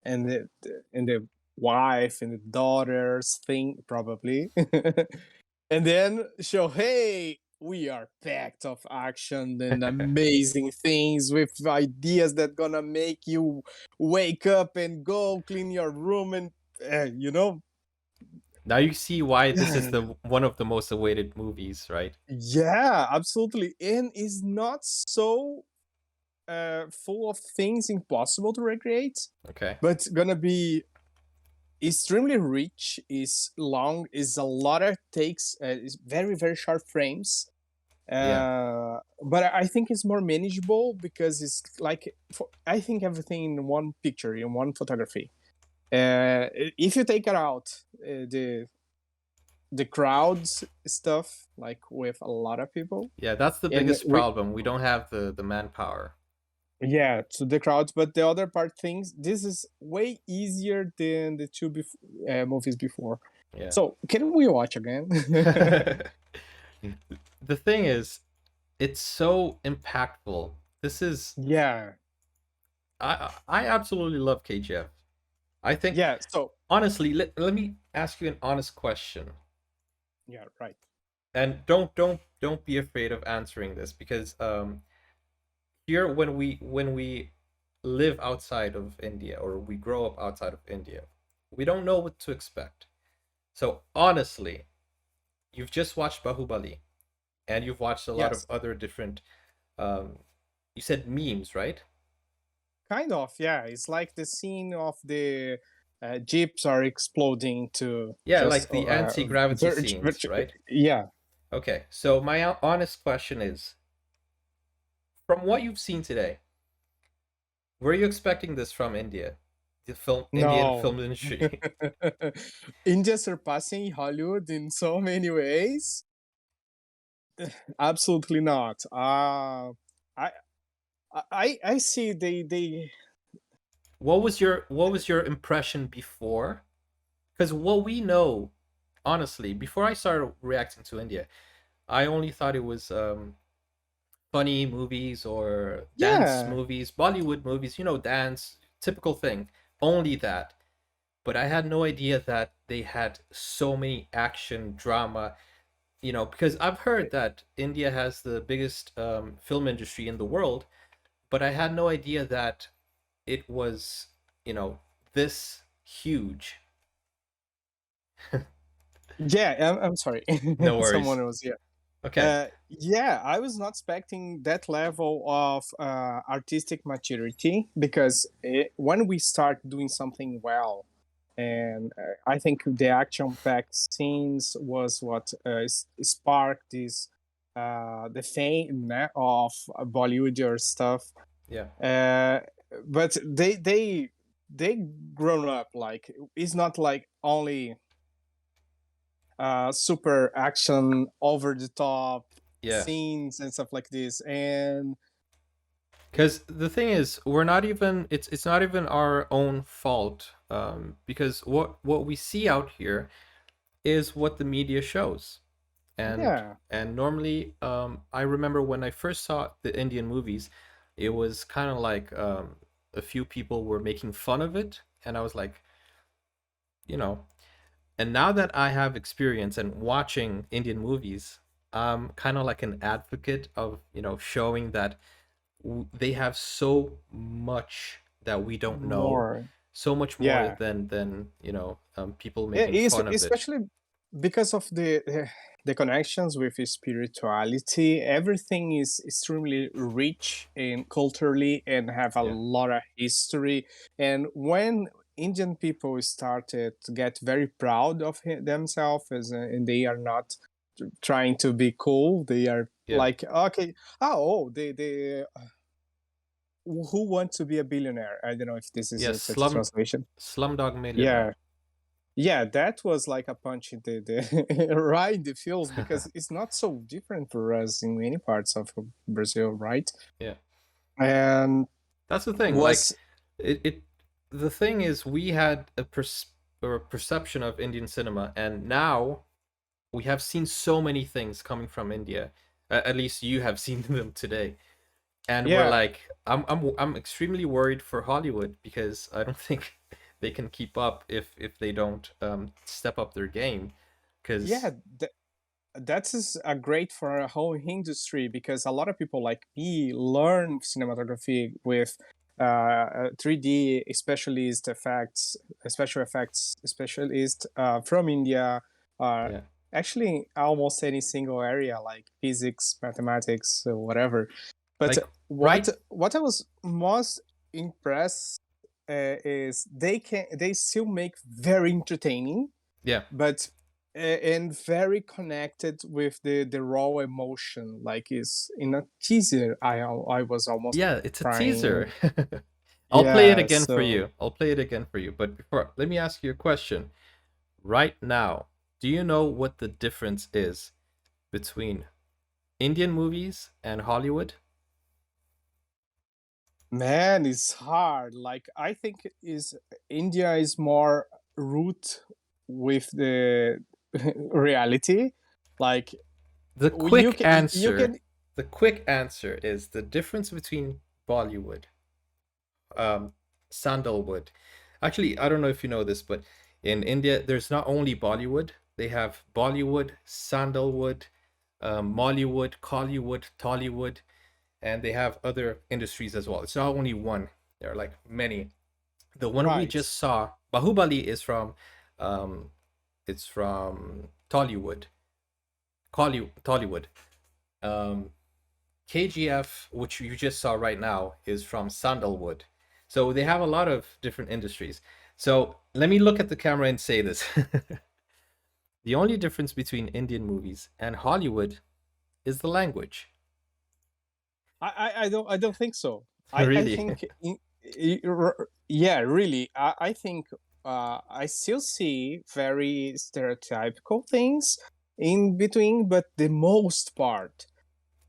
and the wife and the daughters thing probably. And then show, hey, we are packed of action and amazing things with ideas that gonna make you wake up and go clean your room and you know. Now you see why this is the one of the most awaited movies, right? Yeah, absolutely. And is not so full of things impossible to recreate. Okay. But gonna be extremely rich, is long, is a lot of takes, is very, very short frames. But I think it's more manageable because it's like I think everything in one picture, in one photography. If you take it out, the crowds stuff, like with a lot of people. Yeah, that's the And biggest problem. We don't have the manpower. yeah, to the crowds. But the other part things, this is way easier than the two movies before. Yeah. So can we watch again? The thing is, it's so impactful. This is Yeah, I absolutely love KGF. I think yeah. So honestly, let me ask you an honest question. yeah, right. And don't be afraid of answering this, because here when we live outside of India, or we grow up outside of India, we don't know what to expect. So honestly, you've just watched Bahubali, and you've watched a lot of Yes, other different you said memes, right? kind of. Yeah, it's like the scene of the jeeps are exploding to Yeah, just like the anti-gravity scenes, right? yeah. Okay, so my honest question is, from what you've seen today, were you expecting this from India, the Indian No. film industry? India surpassing Hollywood in so many ways. Absolutely not. I see they What was your impression before? Because what we know, honestly, before I started reacting to India, I only thought it was funny movies or dance yeah movies, Bollywood movies, dance, typical thing. Only that. But I had no idea that they had so many action, drama, because I've heard that India has the biggest film industry in the world, but I had no idea that it was, this huge. yeah. I'm sorry. No worries. Someone was here. Okay. Yeah, I was not expecting that level of artistic maturity because when we start doing something well, and I think the action-packed scenes was what sparked this the fame of Bollywood or stuff. Yeah. But they grown up, like it's not like only super action over the top Yeah. scenes and stuff like this. And Because the thing is, we're not even it's not even our own fault, because what we see out here is what the media shows. and yeah, and normally, I remember when I first saw the Indian movies, it was kind of like, a few people were making fun of it, and I was like, you know and now that I have experience and watching Indian movies, I'm kind of like an advocate of, showing that they have so much that we don't know, more. so much more Yeah, than people yeah, making fun of it. especially because of the connections with spirituality. Everything is extremely rich and culturally and have a Yeah. lot of history. And when Indian people started to get very proud of themselves, and they are not trying to be cool, they are Yeah. like, okay, oh, they who wants to be a billionaire? I don't know if this is Yeah. a translation. Slumdog Yeah, Millionaire. yeah, that was like a punch in the right in the feels because it's not so different for us in many parts of Brazil, right? Yeah. And That's the thing. Like, was it the thing is, we had or a perception of Indian cinema, and now we have seen so many things coming from India. At least you have seen them today, and we're yeah, like, I'm extremely worried for Hollywood, because I don't think they can keep up if they don't step up their game. yeah. Because That is a great for a whole industry because a lot of people like me learn cinematography with 3D specialist effects, special effects specialist from India. Uh, yeah, Actually, almost any single area like physics, mathematics, whatever. But like, right. what I was most impressed is they still make very entertaining, Yeah. but and very connected with the raw emotion. Like is in a teaser, I was almost Yeah, it's a crying. teaser. I'll play it Yeah, again for so you. I'll play it again for you. But before, let me ask you a question. Right now, Do you know what the difference is between Indian movies and Hollywood? Man, it's hard. Like I think is India is more root with the reality. Like The you quick can you answer, can the quick answer is the difference between Bollywood, sandalwood. Actually, I don't know if you know this, but in India, there's not only Bollywood. They have Bollywood, sandalwood, Mollywood, Collywood, Tollywood, and they have other industries as well. It's not only one. There are like many. The one we right. just saw, Bahubali, is from, um, it's from Tollywood, Tollywood. Um, KGF, which you just saw right now, is from Sandalwood. So they have a lot of different industries. So let me look at the camera and say this. The only difference between Indian movies and Hollywood is the language. I don't think so. I Really? think yeah, really. I think I still see very stereotypical things in between, but the most part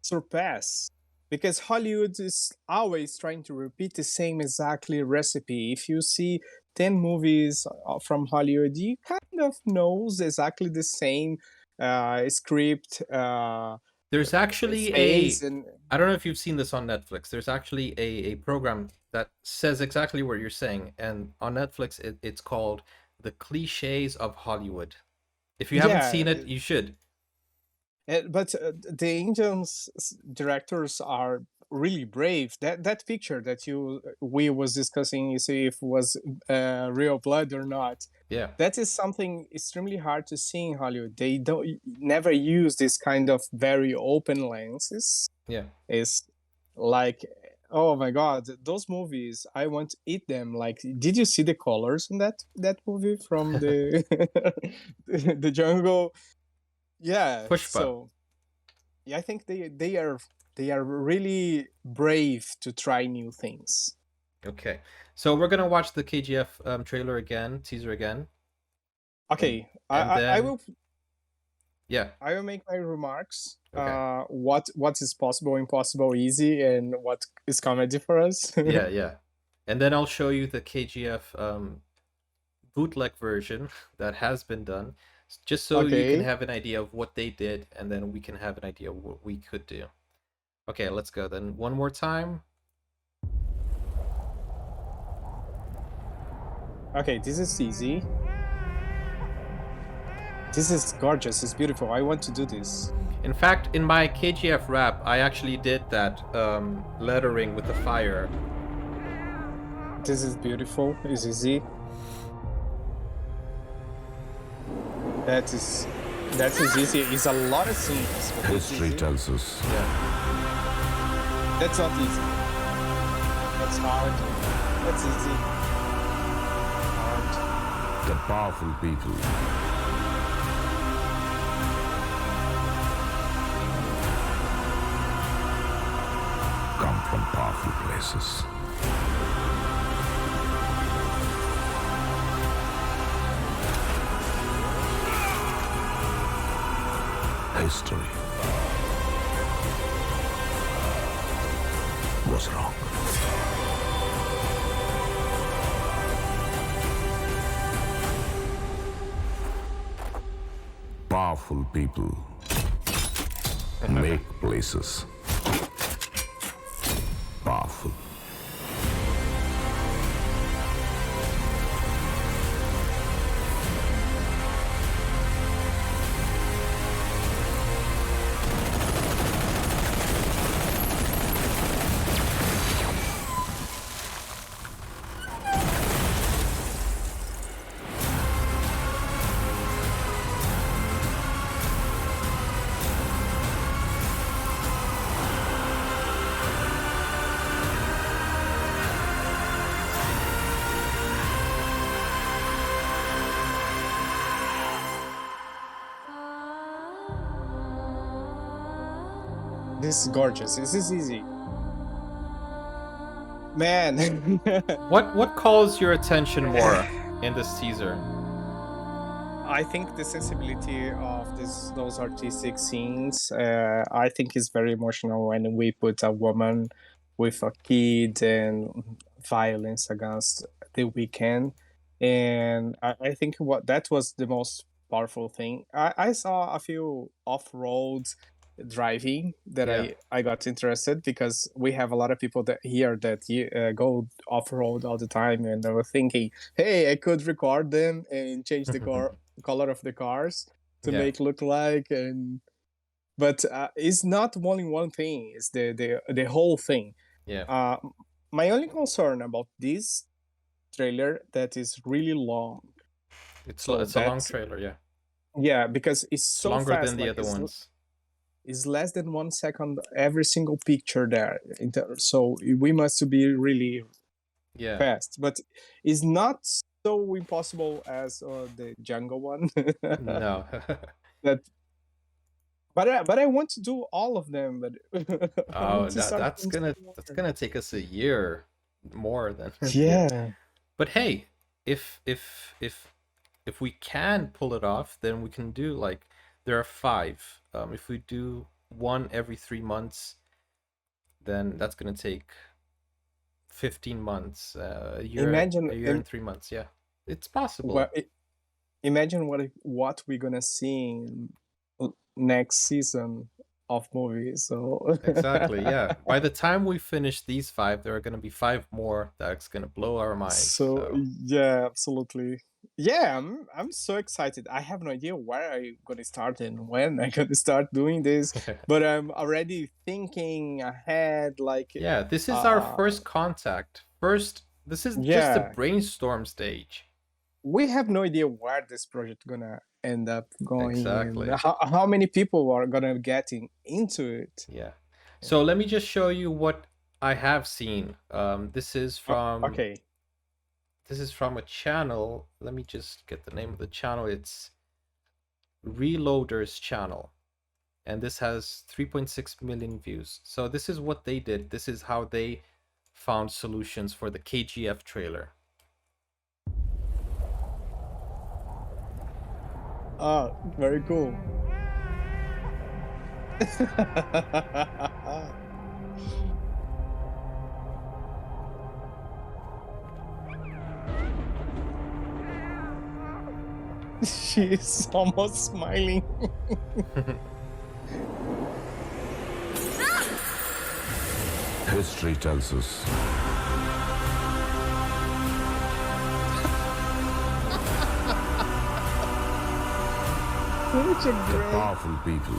surpass because Hollywood is always trying to repeat the same exactly recipe. If you see 10 movies from Hollywood, you kind of knows exactly the same script, There's actually phase, and I don't know if you've seen this on Netflix. There's actually a program that says exactly what you're saying. And on Netflix, it's called The Cliches of Hollywood. If you haven't yeah. seen it, you should. But the Indians directors are really brave. That picture that we was discussing, you see if was real blood or not. Yeah. That is something extremely hard to see in Hollywood. They don't never use this kind of very open lenses. Yeah. It's like, oh my god, those movies, I want to eat them. Like, did you see the colors in that movie from the the jungle? Yeah, Pushpa. so yeah, I think they are really brave to try new things. Okay. So we're gonna watch the KGF trailer again, teaser again. Okay, And I then will yeah. I will make my remarks. Okay. What is possible, impossible, easy, and what is comedy for us. Yeah, yeah. And then I'll show you the KGF bootleg version that has been done, just so you can Okay. have an idea of what they did, and then we can have an idea of what we could do. Okay, let's go then. One more time. Okay, this is easy. This is gorgeous. It's beautiful. I want to do this. In fact, in my KGF rap, I actually did that lettering with the fire. This is beautiful. It's easy. That is easy. It's a lot of scenes. But it's History easy. tells us Yeah. That's not easy. That's hard. That's easy. Hard. that powerful people come from powerful places. History was wrong. Powerful people make places powerful. This is gorgeous. This is easy. Man. What calls your attention more in this teaser? I think the sensibility of those artistic scenes, I think is very emotional when we put a woman with a kid and violence against the weekend. And I think what that was the most powerful thing. I saw a few off-road driving that Yeah. I got interested because we have a lot of people that here that go off-road all the time, and I was thinking, hey, I could record them and change the color of the cars to Yeah. make look like. And but it's not only one thing, it's the whole thing. Yeah. My only concern about this trailer that is really long, so It's a long that's, trailer, yeah. yeah, because it's It's so longer fast, than the like other ones. it's less than 1 second every single picture there. So we must be really Yeah. fast, but it's not so impossible as the jungle one. No. That, but I want to do all of them, but I Oh, want to start that's from gonna somewhere. take us a year more than a year. Yeah, But hey, if we can pull it off, then we can do like there are five. If we do one every 3 months, then that's gonna take 15 months, imagine a year and 3 months. Yeah, it's possible. what imagine what we're gonna see in next season of movies. So Exactly. Yeah. By the time we finish these five, there are gonna be five more that's gonna blow our minds. so So yeah, absolutely. Yeah, I'm so excited. I have no idea where I'm gonna start and when I'm gonna start doing this, but I'm already thinking ahead. Like, yeah, this is our uh, first contact. This is just a yeah, brainstorm stage. we have no idea where this project gonna end up going and Exactly. how many people are gonna get into it. Yeah. So let me just show you what I have seen. Okay. This is from a channel. Let me just get the name of the channel. It's Reloaders channel. And this has 3.6 million views. So this is what they did. This is how they found solutions for the KGF trailer. Oh, very cool. She's almost smiling. History tells us Such a that great powerful people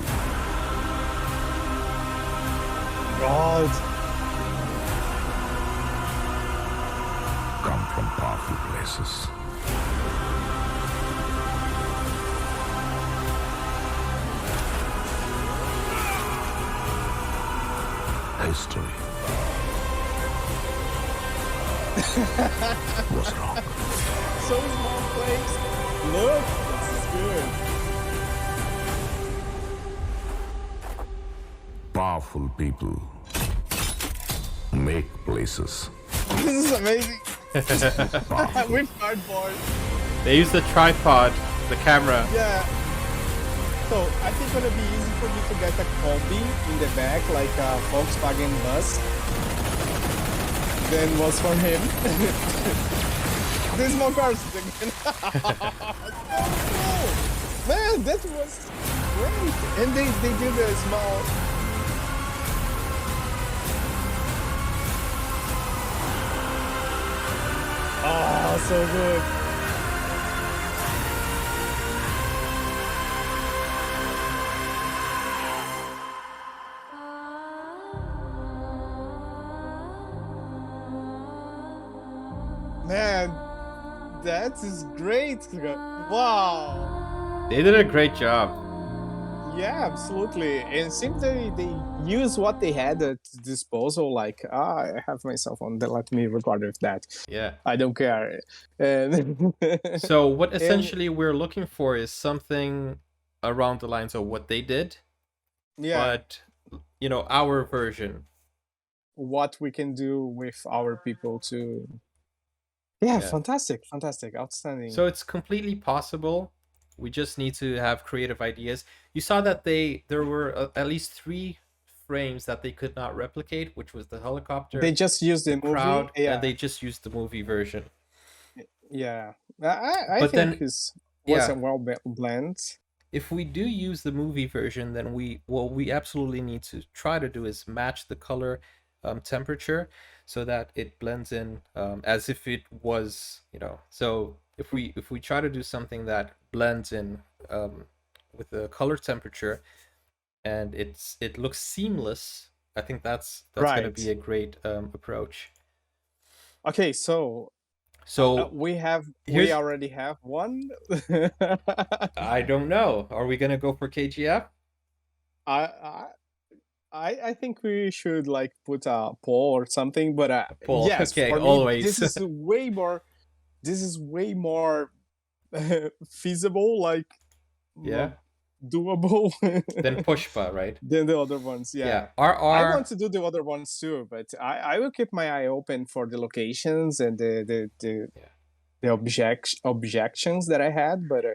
God. come from powerful places. History was wrong. So small place. Look, this is good. Powerful people make places. This is amazing. With cardboard. They used the tripod, the camera. Yeah. So I think it's gonna be easy for me to get a combi in the back, like a Volkswagen bus. Than was for him. There's more cars again. Oh, man, that was great. And they did a small. Oh, so good. Man, that is great. Wow. They did a great job. Yeah, absolutely. And seems they use what they had at disposal, like, I have my cell phone, then let me record with that. Yeah. I don't care. And So what and essentially we're looking for is something around the lines of what they did, yeah, but our version. what we can do with our people to. Yeah, Yeah. fantastic, fantastic, outstanding. So it's completely possible. We just need to have creative ideas. You saw that there were at least 3 frames that they could not replicate, which was the helicopter, They just used the the movie. crowd, and Yeah, they just used the movie version. yeah. I But think then, it was yeah, a well blend. if we do use the movie version, then what we absolutely need to try to do is match the color temperature so that it blends in as if it was, So if we try to do something that blends in with the color temperature and it looks seamless, I think that's going to Right. be a great approach. Okay, so So we here's already have one. I don't know. Are we gonna go for KGF? I, I I think we should like put a poll or something, but Paul. yes, Okay, for me always. this is way more. This is way more feasible, like Yeah. doable Then Pushpa, right? than the other ones. Yeah. Yeah. I want to do the other ones too, but I will keep my eye open for the locations and the objections that I had. But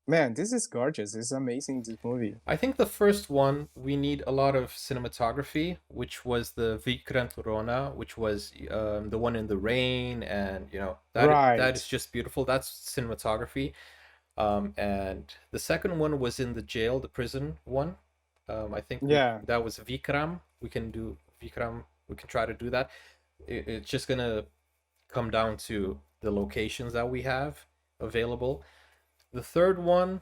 man, this is gorgeous. This is amazing. This movie. I think the first one we need a lot of cinematography, which was the Vikrant Rona, which was the one in the rain, and that Right. is just beautiful. That's cinematography. And the second one was in the jail, the prison one. I think Yeah. that was Vikram. We can do Vikram. We can try to do that. It's just gonna come down to the locations that we have available. The third one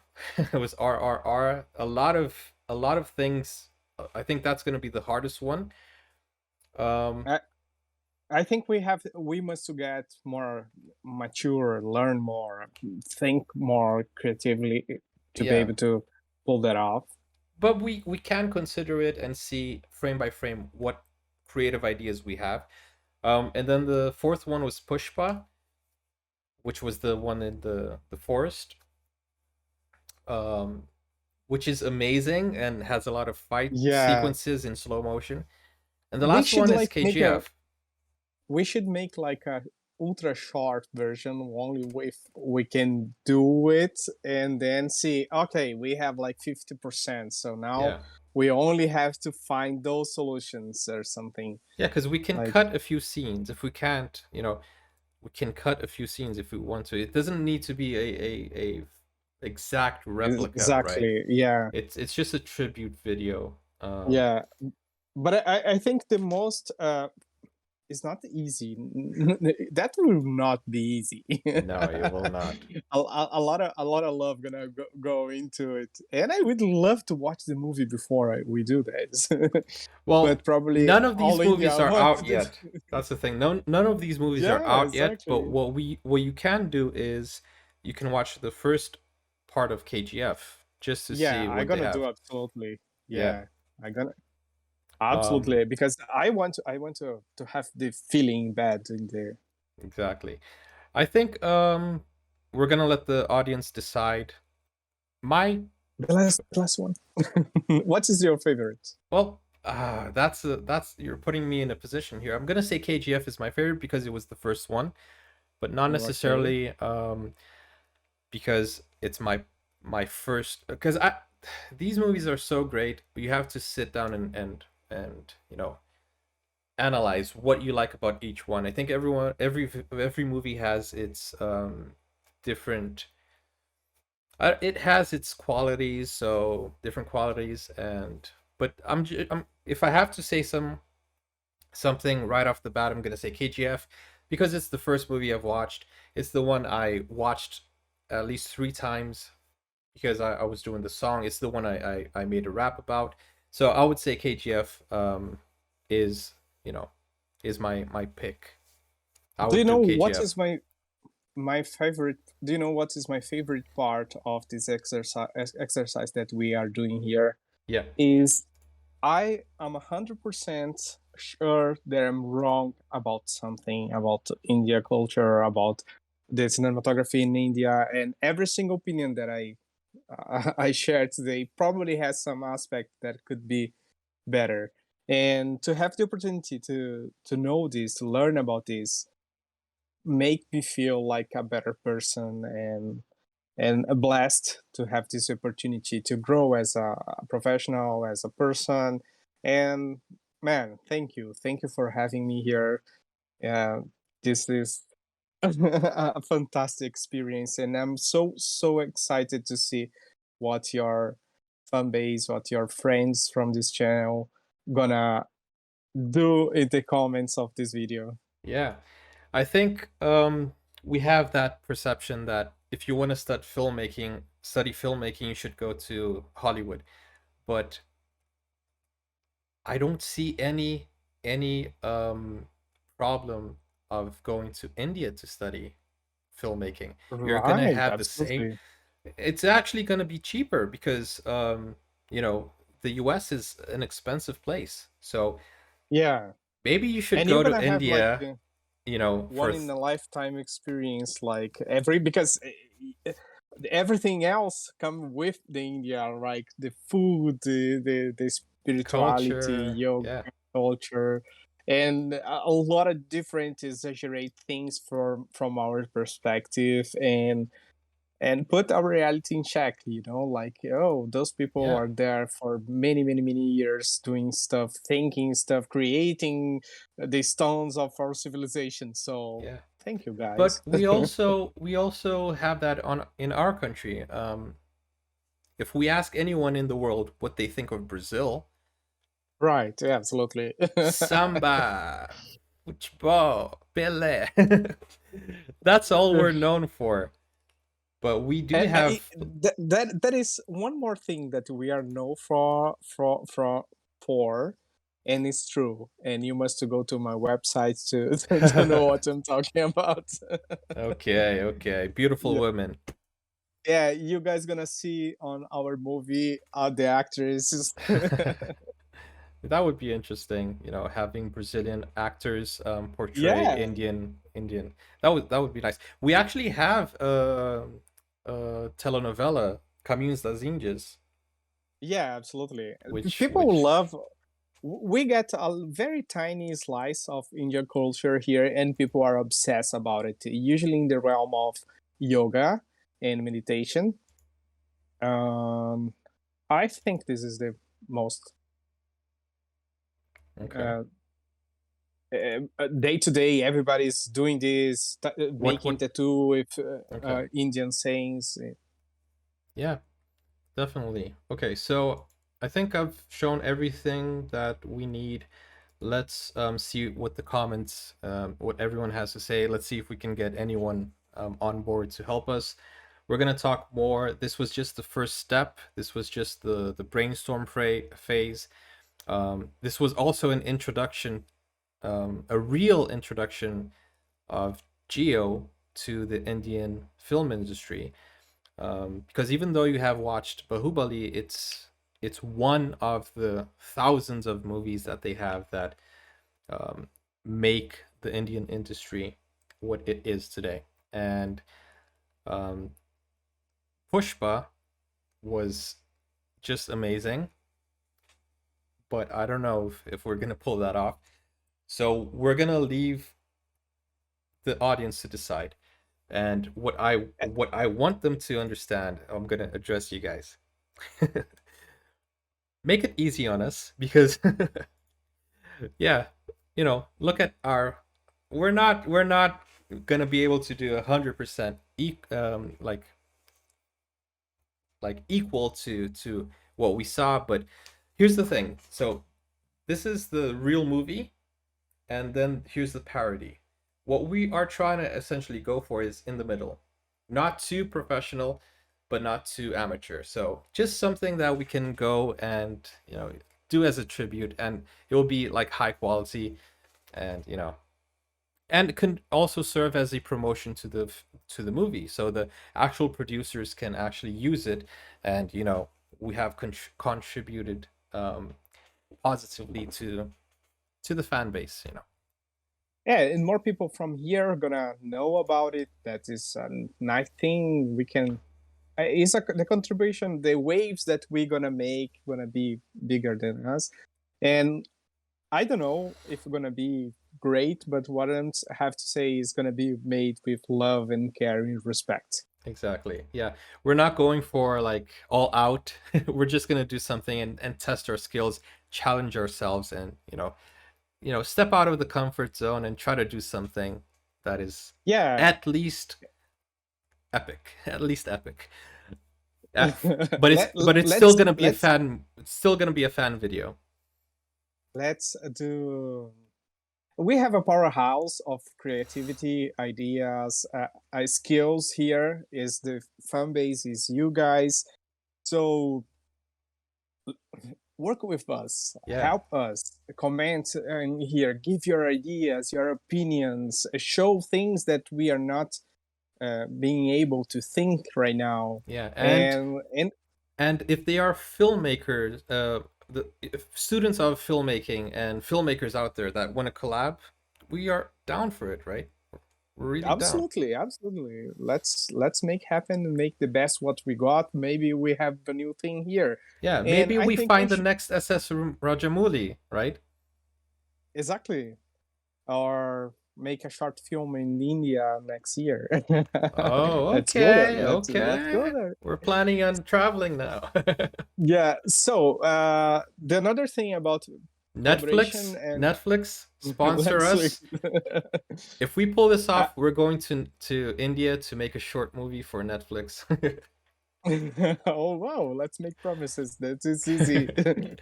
was RRR. A lot of things. I think that's gonna be the hardest one. I think we must to get more mature, learn more, think more creatively to be Yeah. able to pull that off. But we can consider it and see frame by frame what creative ideas we have. And then the fourth one was Pushpa, which was the one in the forest, which is amazing and has a lot of fight sequences in slow motion. And the last one is KGF. We should make like a ultra short version, only if we can do it, and then see, okay, we have like 50%, so now we only have to find those solutions or something. Yeah, because we can cut a few scenes. If we can't, we can cut a few scenes if we want to. It doesn't need to be a exact replica, exactly, right? Yeah. It's just a tribute video. Yeah, but I think the most it's not easy. That will not be easy. No, it will not. A lot of love gonna go into it, and I would love to watch the movie before we do this. Well, but probably none of these movies are out yet. That's the thing. None of these movies are out yet. But what you can do is you can watch the first part of KGF just to see what they have. I'm gonna do absolutely. Yeah. I'm gonna. Absolutely, because I want to have the feeling bad in there. Exactly. I think we're gonna let the audience decide. The last one. What is your favorite? Well, that's you're putting me in a position here. I'm gonna say KGF is my favorite because it was the first one, but not necessarily because it's my first. Because these movies are so great. You have to sit down and analyze what you like about each one. I think every movie has its different it has its qualities, so different qualities, but I'm if I have to say something right off the bat, I'm gonna say KGF because it's the first movie I've watched. It's the one I watched at least 3 times because I was doing the song. It's the one I made a rap about. So I would say KGF is my pick. Do you know what is my favorite? Do you know what is my favorite part of this exercise that we are doing here? Yeah, is I am 100% sure that I'm wrong about something, about India culture, about the cinematography in India, and every single opinion that I shared today probably has some aspect that could be better. And to have the opportunity to know this, to learn about this, make me feel like a better person, and and a blessed to have this opportunity to grow as a professional, as a person. And man, thank you for having me here. This is a fantastic experience, and I'm so excited to see what your fan base, what your friends from this channel gonna do in the comments of this video. Yeah. I think we have that perception that if you want to study filmmaking, you should go to Hollywood. But I don't see any problem of going to India to study filmmaking. You're gonna Right, have the same. absolutely. It's actually gonna be cheaper because you know, the US is an expensive place. So Yeah, maybe you should and you're go to gonna have like India, you know, one in a lifetime experience, like because everything else come with the India, like the food, the spirituality, culture. yoga, Yeah. culture, and a lot of different exaggerate things from our perspective, and put our reality in check, like, oh, those people Yeah. are there for many years doing stuff, thinking stuff, creating the stones of our civilization. So Yeah. thank you, But guys. we also have that on in our country. If we ask anyone in the world what they think of Brazil, Right, yeah, absolutely. samba, futebol, Pelé. That's all we're known for. But we do have That is one more thing that we are known for, and it's true. And you must go to my website to know what I'm talking about. okay. Beautiful Yeah. women. Yeah, you guys gonna see on our movie the actors. That would be interesting, you know, having Brazilian actors portray Yeah, Indian. That would be nice. We actually have telenovela Caminhos das Índias, yeah, absolutely. People which love. We get a very tiny slice of Indian culture here, and people are obsessed about it. Usually in the realm of yoga and meditation. I think this is the most okay. day to day. Everybody's doing this, making What tattoo with okay. Indian sayings. Yeah, definitely. Okay, so I think I've shown everything that we need. Let's see what the comments, what everyone has to say. Let's see if we can get anyone on board to help us. We're gonna talk more. This was just the first step. This was just the brainstorm phase. This was also an introduction, a real introduction of Geo to the Indian film industry. Because even though you have watched Bahubali, it's one of the thousands of movies that they have that make the Indian industry what it is today. And um, Pushpa was just amazing, but I don't know if we're gonna pull that off. So we're gonna leave the audience to decide. And what I want them to understand, I'm gonna address you guys. Make it easy on us because yeah, you know, look at our we're not gonna be able to do 100% like equal to what we saw, but here's the thing. So this is the real movie, and then here's the parody. What we are trying to essentially go for is in the middle, not too professional, but not too amateur. So just something that we can go and, you know, do as a tribute, and it will be like high quality, and you know, and it can also serve as a promotion to the movie, so the actual producers can actually use it, and you know, we have contributed positively to the fan base, you know. Yeah, and more people from here are gonna know about it. That is a nice thing. We can. It's the contribution, the waves that we're gonna make, gonna be bigger than us. And I don't know if we're gonna be great, but what I have to say is gonna be made with love and care and respect. Exactly. Yeah. We're not going for like all out. We're just gonna do something and test our skills, challenge ourselves, and step out of the comfort zone and try to do something that is Yeah. at least epic. At least epic. But it's still gonna be a let's fan. It's still gonna be a fan video. let's do. We have a powerhouse of creativity, ideas, skills. Here is the fan base, is you guys. So work with us, Yeah. help us, comment in here, give your ideas, your opinions, show things that we are not being able to think right now. Yeah. And And if they are filmmakers, if students of filmmaking and filmmakers out there that want to collab, we are down for it, right? We're really down. absolutely, let's make happen and make the best what we got. Maybe we have a new thing here. Yeah, And maybe I we think find the should- next SS Rajamouli, right? exactly, or make a short film in India next year. Oh, Let's go there. okay, Let's go okay. there. We're planning on traveling now. Yeah. So the another thing about Netflix, collaboration and Netflix, sponsor us. Netflix. If we pull this off, we're going to India to make a short movie for Netflix. Oh wow! Let's make promises. That is easy.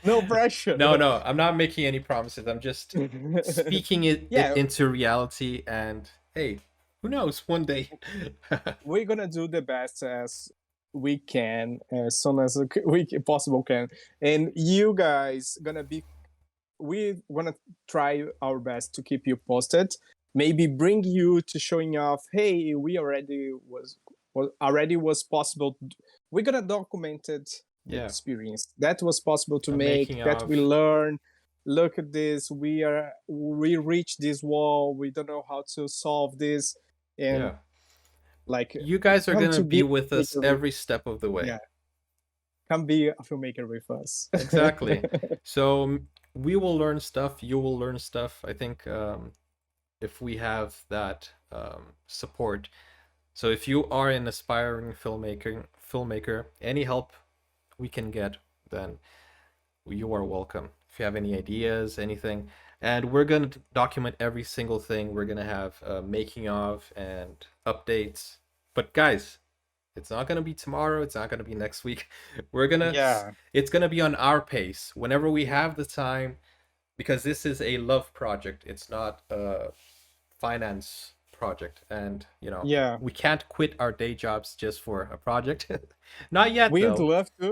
No pressure. No, I'm not making any promises. I'm just speaking it Yeah. into reality, and hey, who knows, one day. We're gonna do the best as we can, as soon as we possible can, and you guys gonna be. We're gonna try our best to keep you posted. Maybe bring you to showing off. Hey, we already was possible. We're gonna document it, the Yeah. experience that was possible to A make. making That of. we learn. Look at this. We reached this wall. We don't know how to solve this, and Yeah. like You guys are come gonna to be be with us filmmaker every step of the way. yeah. Come be a filmmaker with us. Exactly. So we will learn stuff. You will learn stuff. I think if we have that support. So if you are an aspiring filmmaker, any help we can get, then you are welcome. If you have any ideas, anything, and we're gonna document every single thing. We're gonna have making of and updates. But guys, it's not gonna be tomorrow. It's not gonna be next week. Yeah. It's gonna be on our pace whenever we have the time, because this is a love project. It's not a finance project, and Yeah. we can't quit our day jobs just for a project. Not yet, We would though. love to.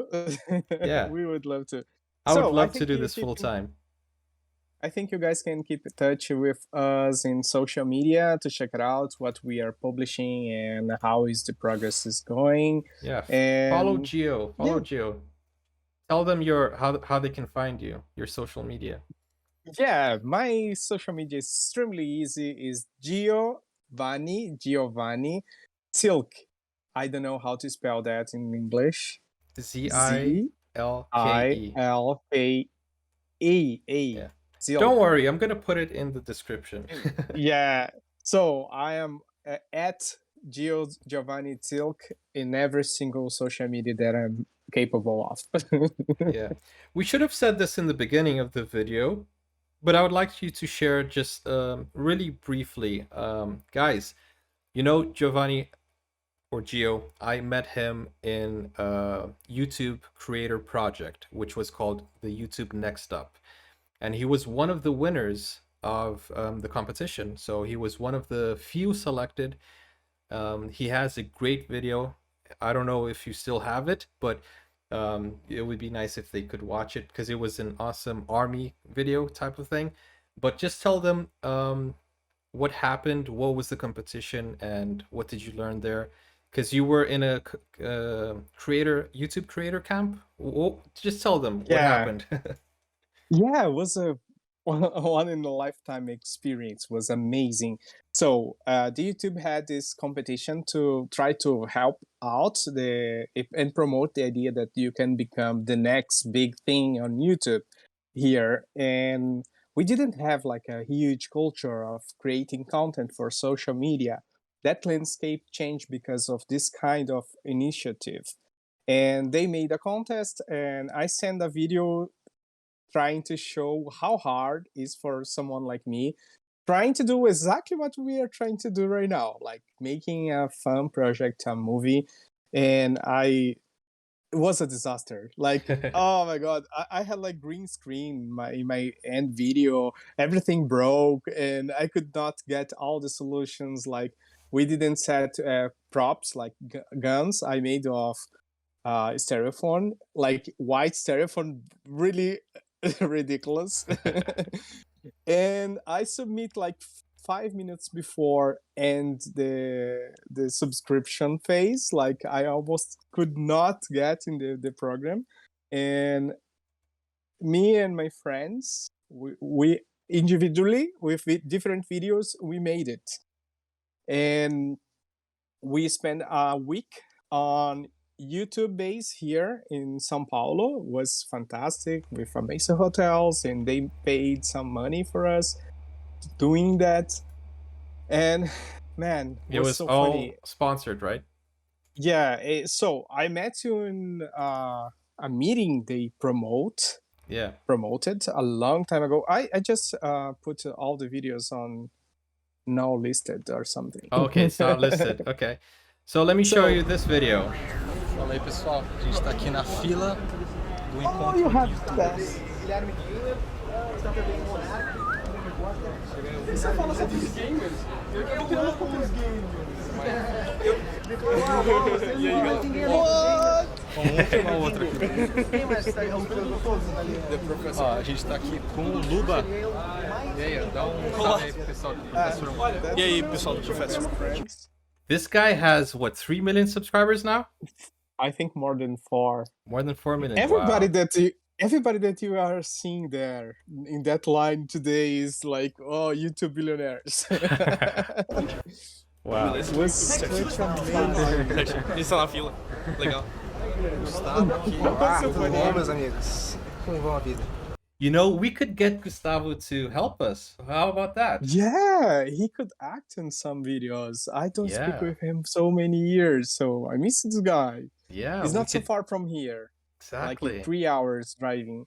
Yeah. We would love to. I would So, love to think do you this keep full in- time. I think you guys can keep in touch with us in social media to check it out what we are publishing and how is the progress is going. Yeah. And Follow Geo. Follow yeah. Geo. Tell them how they can find you, your social media. Yeah, my social media is extremely easy. Is Giovanni Silk. I don't know how to spell that in English. ZILKE. ZILKE. Zilk. Don't worry, I'm gonna put it in the description. Yeah. So I am at Giovanni Silk in every single social media that I'm capable of. Yeah. We should have said this in the beginning of the video, but I would like you to share just really briefly. Guys, Giovanni or Gio, I met him in a YouTube creator project, which was called the YouTube Next Up. And he was one of the winners of the competition. So he was one of the few selected. He has a great video. I don't know if you still have it, but it would be nice if they could watch it, because it was an awesome army video type of thing. But just tell them what happened, what was the competition, and what did you learn there? Because you were in a YouTube creator camp. Just tell them what happened. Yeah, it was a one in a lifetime experience. Was amazing. So the YouTube had this competition to try to help out and promote the idea that you can become the next big thing on YouTube here. And we didn't have like a huge culture of creating content for social media. that landscape changed because of this kind of initiative. And they made a contest, and I sent a video trying to show how hard it is for someone like me trying to do exactly what we are trying to do right now, like making a fun project, a movie. And it was a disaster. Like, oh my god, I had like green screen in my end video, everything broke, and I could not get all the solutions. Like, we didn't set props like guns I made of styrofoam, like white styrofoam, really ridiculous. And I submit like 5 minutes before and the subscription phase. Like, I almost could not get in the program. And me and my friends, we individually with different videos, we made it. And we spent a week on YouTube base here in Sao Paulo. It was fantastic with amazing hotels, and they paid some money for us doing that. And man, It was so all funny. sponsored, right? Yeah, so I met you in a meeting they Yeah. promoted a long time ago. I just put all the videos on now listed or something. Okay, it's not listed. Okay. So let me show you this video. Fala aí, pessoal. A gente tá aqui na fila do Oh, encontro. you have aqui. that. Você fala sobre os gamers? Eu amo os gamers. E aí, galera? Vamos uma outra aqui. Ó, a gente tá aqui com o Luba. E aí, dá salve aí pro pessoal do Professor. E aí, pessoal do Professor? This guy has what, 3 million subscribers now? I think more than 4. More than 4 million. Everybody Wow. everybody that you are seeing there in that line today is like, oh, YouTube billionaires. Wow. It was such amazing. A gente tá na fila. Legal. Gustavo aqui. Tudo bom, meus amigos? Como vão a vida? You know, we could get Gustavo to help us. How about that? Yeah, he could act in some videos. I don't speak Yeah. with him so many years, so I miss this guy. Yeah. He's we not so could- far from here. Like Exactly. in 3 hours driving.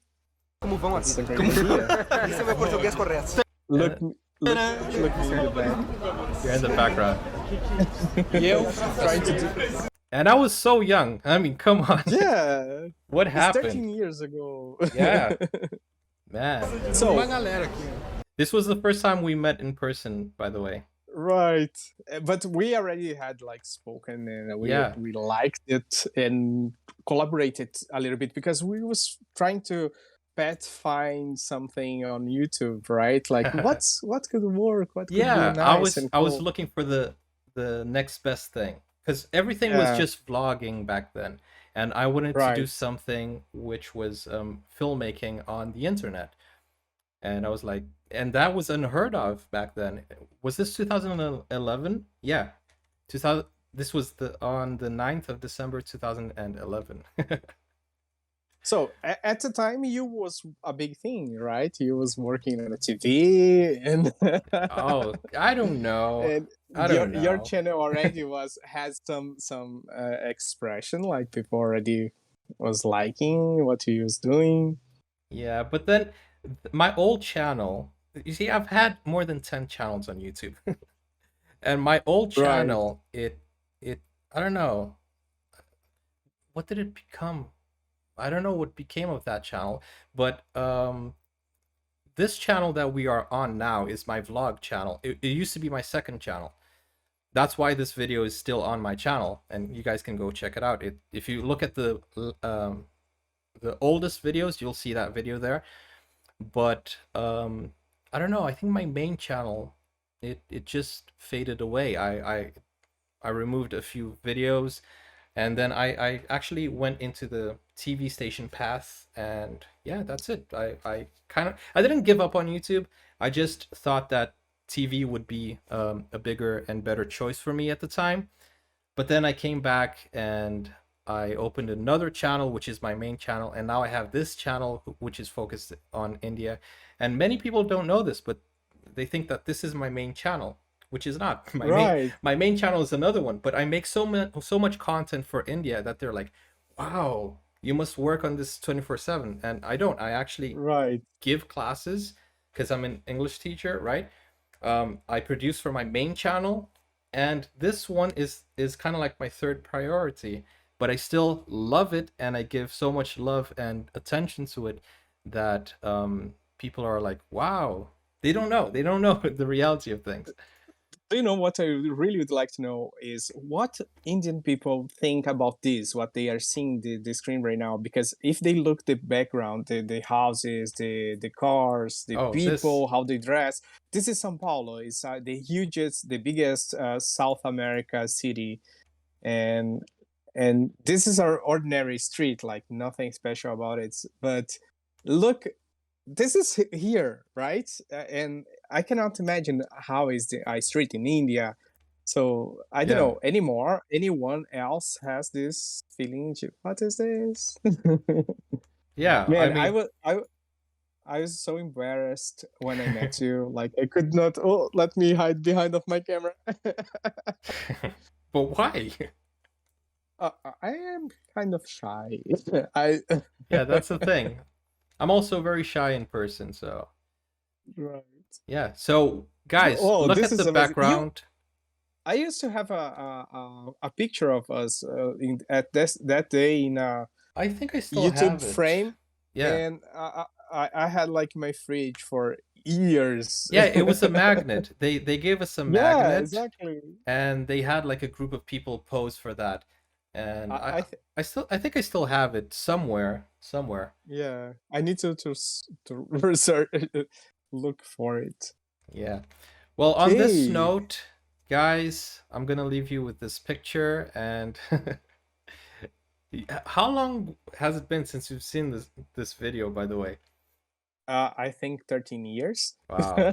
Como vão a That's a vida? great idea. Esse é o meu português correto. Look me in the back. You're in the background. E eu trying to do. And I was so young. I mean, come on. Yeah, What it's happened? 13 years ago. Yeah. Man. So Uma galera aqui. This was the first time we met in person, by the way. right, but we already had like spoken, and Yeah. we liked it and collaborated a little bit because we was trying to find something on YouTube, right? Like what could work, what could Yeah, be nice and I was cool. looking for the next best thing because everything was Yeah. just vlogging back then, and I wanted to do Right. something which was filmmaking on the internet, and I was like, and that was unheard of back then. Was this 2011? Yeah, 2000. This was on the 9th of December 2011. So at the time, you was a big thing, right? You was working on a TV, and Oh, I don't know. and I don't your know. channel already has some expression, like people already was liking what you was doing. Yeah, but then my old channel, you see, I've had more than 10 channels on YouTube. And my old Right. channel, it I don't know. What did it become? I don't know what became of that channel, but this channel that we are on now is my vlog channel. It used to be my second channel. That's why this video is still on my channel, and you guys can go check it out. If you look at the oldest videos, you'll see that video there. But I don't know. I think my main channel, it just faded away. I removed a few videos, and then I actually went into the TV station path, and yeah, that's it. I didn't give up on YouTube. I just thought that TV would be a bigger and better choice for me at the time. But then I came back and I opened another channel, which is my main channel, and now I have this channel which is focused on India. And many people don't know this, but they think that this is my main channel. which is not Right. my main channel is another one, but I make so much content for India that they're like, wow, you must work on this 24/7. And I don't. I actually Right. give classes because I'm an English teacher, right? I produce for my main channel, and this one is kind of like my third priority, but I still love it, and I give so much love and attention to it that people are like, wow, they don't know the reality of things. Do you know what I really would like to know is what Indian people think about this, what they are seeing the screen right now? Because if they look the background, the houses, the cars, the Oh, people, how they dress, this is São Paulo. It's the biggest South America city, and this is our ordinary street, like nothing special about it. But look, this is here, right? And I cannot imagine how is the street in India. So I don't yeah, know anymore. Anyone else has this feeling? What is this? yeah. I Man, mean, I was so embarrassed when I met you. Like I could not. Oh, let me hide behind of my camera. but why? I am kind of shy. I Yeah, that's the thing. I'm also very shy in person, so right. yeah. So guys, Oh, look this at is the amazing. background. I used to have a picture of us at that day in a I think I still YouTube have it. frame, Yeah. and I had like my fridge for years. Yeah, it was a magnet. They gave us a Yeah, magnet, exactly. and they had like a group of people pose for that. And I I think I still have it somewhere. yeah, I need to research, look for it. Yeah. Well, on this Okay. note, guys, I'm gonna leave you with this picture. And how long has it been since you've seen this video, by the way? I think 13 years. Wow.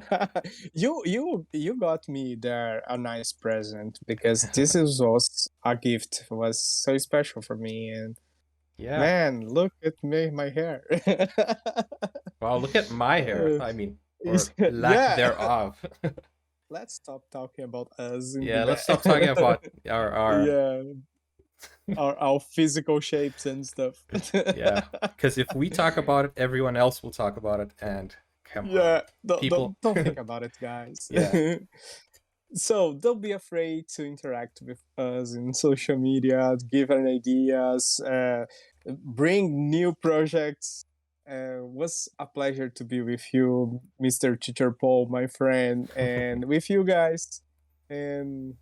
You got me there a nice present because this was a gift, was so special for me. And Yeah. man, look at me, my hair. Wow, look at my hair. I mean, or Yeah. lack thereof. Let's stop talking about us. Yeah, let's stop talking about our Yeah, our physical shapes and stuff. yeah, because if we talk about it, everyone else will talk about it, and come Yeah, on, people. don't think about it, guys. Yeah. So don't be afraid to interact with us in social media, give an ideas, bring new projects. Was a pleasure to be with you, Mr. Teacher Paul, my friend, and with you guys. And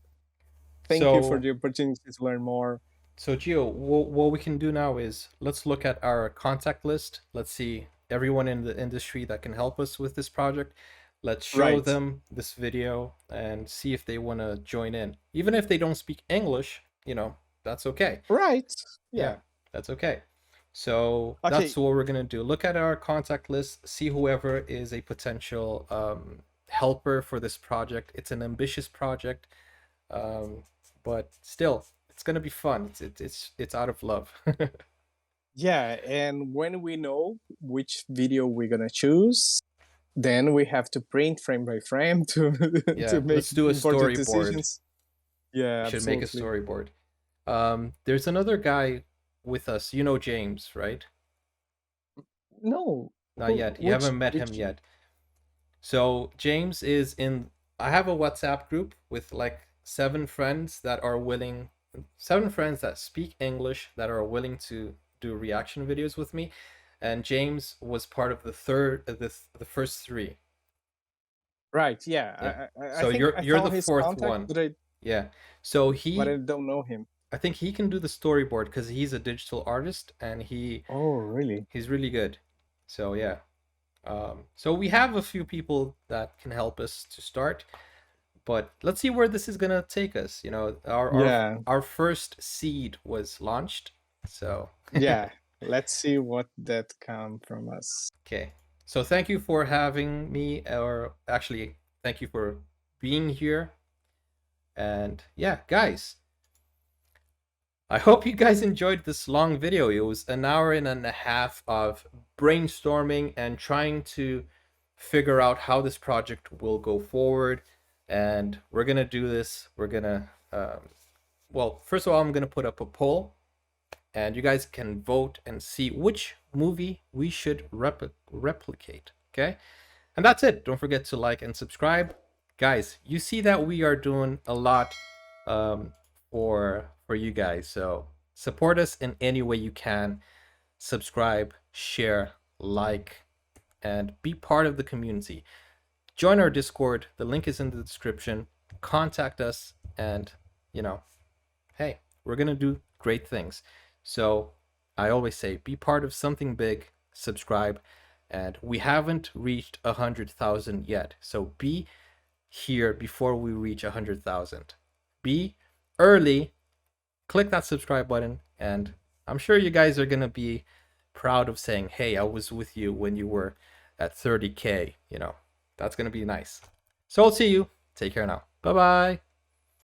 thank you for So, the opportunity to learn more. so Gio, what we can do now is let's look at our contact list. Let's see everyone in the industry that can help us with this project. Let's show Right. them this video and see if they want to join in. Even if they don't speak English, that's okay. Right. Yeah, Yeah. that's okay. So Okay. that's what we're gonna do. Look at our contact list, see whoever is a potential helper for this project. It's an ambitious project, but still, it's gonna be fun. It's out of love. Yeah, and when we know which video we're gonna choose, then we have to print frame by frame to Yeah, to make let's do a important storyboard. decisions. Yeah, Should make a absolutely. storyboard. There's another guy with us. You know James, right? No, Not yet. You haven't met him yet. So James is in. I have a WhatsApp group with like 7 friends that speak English that are willing to do reaction videos with me, and James was part of the first 3. Right. Yeah. Yeah. I So think you're I you're found the his 4th contact, one. but Yeah. So I don't know him. I think he can do the storyboard because he's a digital artist and Oh, really? he's really good. So yeah. So we have a few people that can help us to start, but let's see where this is gonna take us. Yeah. Our first seed was launched, so Yeah. Let's see what that come from us. okay. So thank you for having me, or actually, thank you for being here. And yeah, guys, I hope you guys enjoyed this long video. It was an hour and a half of brainstorming and trying to figure out how this project will go forward. and we're gonna do this. We're gonna well, first of all, I'm gonna put up a poll, and you guys can vote and see which movie we should replicate. Okay, and that's it. Don't forget to like and subscribe, guys. You see that we are doing a lot for you guys, so support us in any way you can. Subscribe, share, like, and be part of the community. Join our Discord. The link is in the description. Contact us, and you know, hey, we're gonna do great things. So I always say, be part of something big. Subscribe, and we haven't reached 100,000 yet. So be here before we reach 100,000. Be early. Click that subscribe button, and I'm sure you guys are gonna be proud of saying, hey, I was with you when you were at 30K. You know, that's gonna be nice. So I'll see you. Take care now. Bye bye.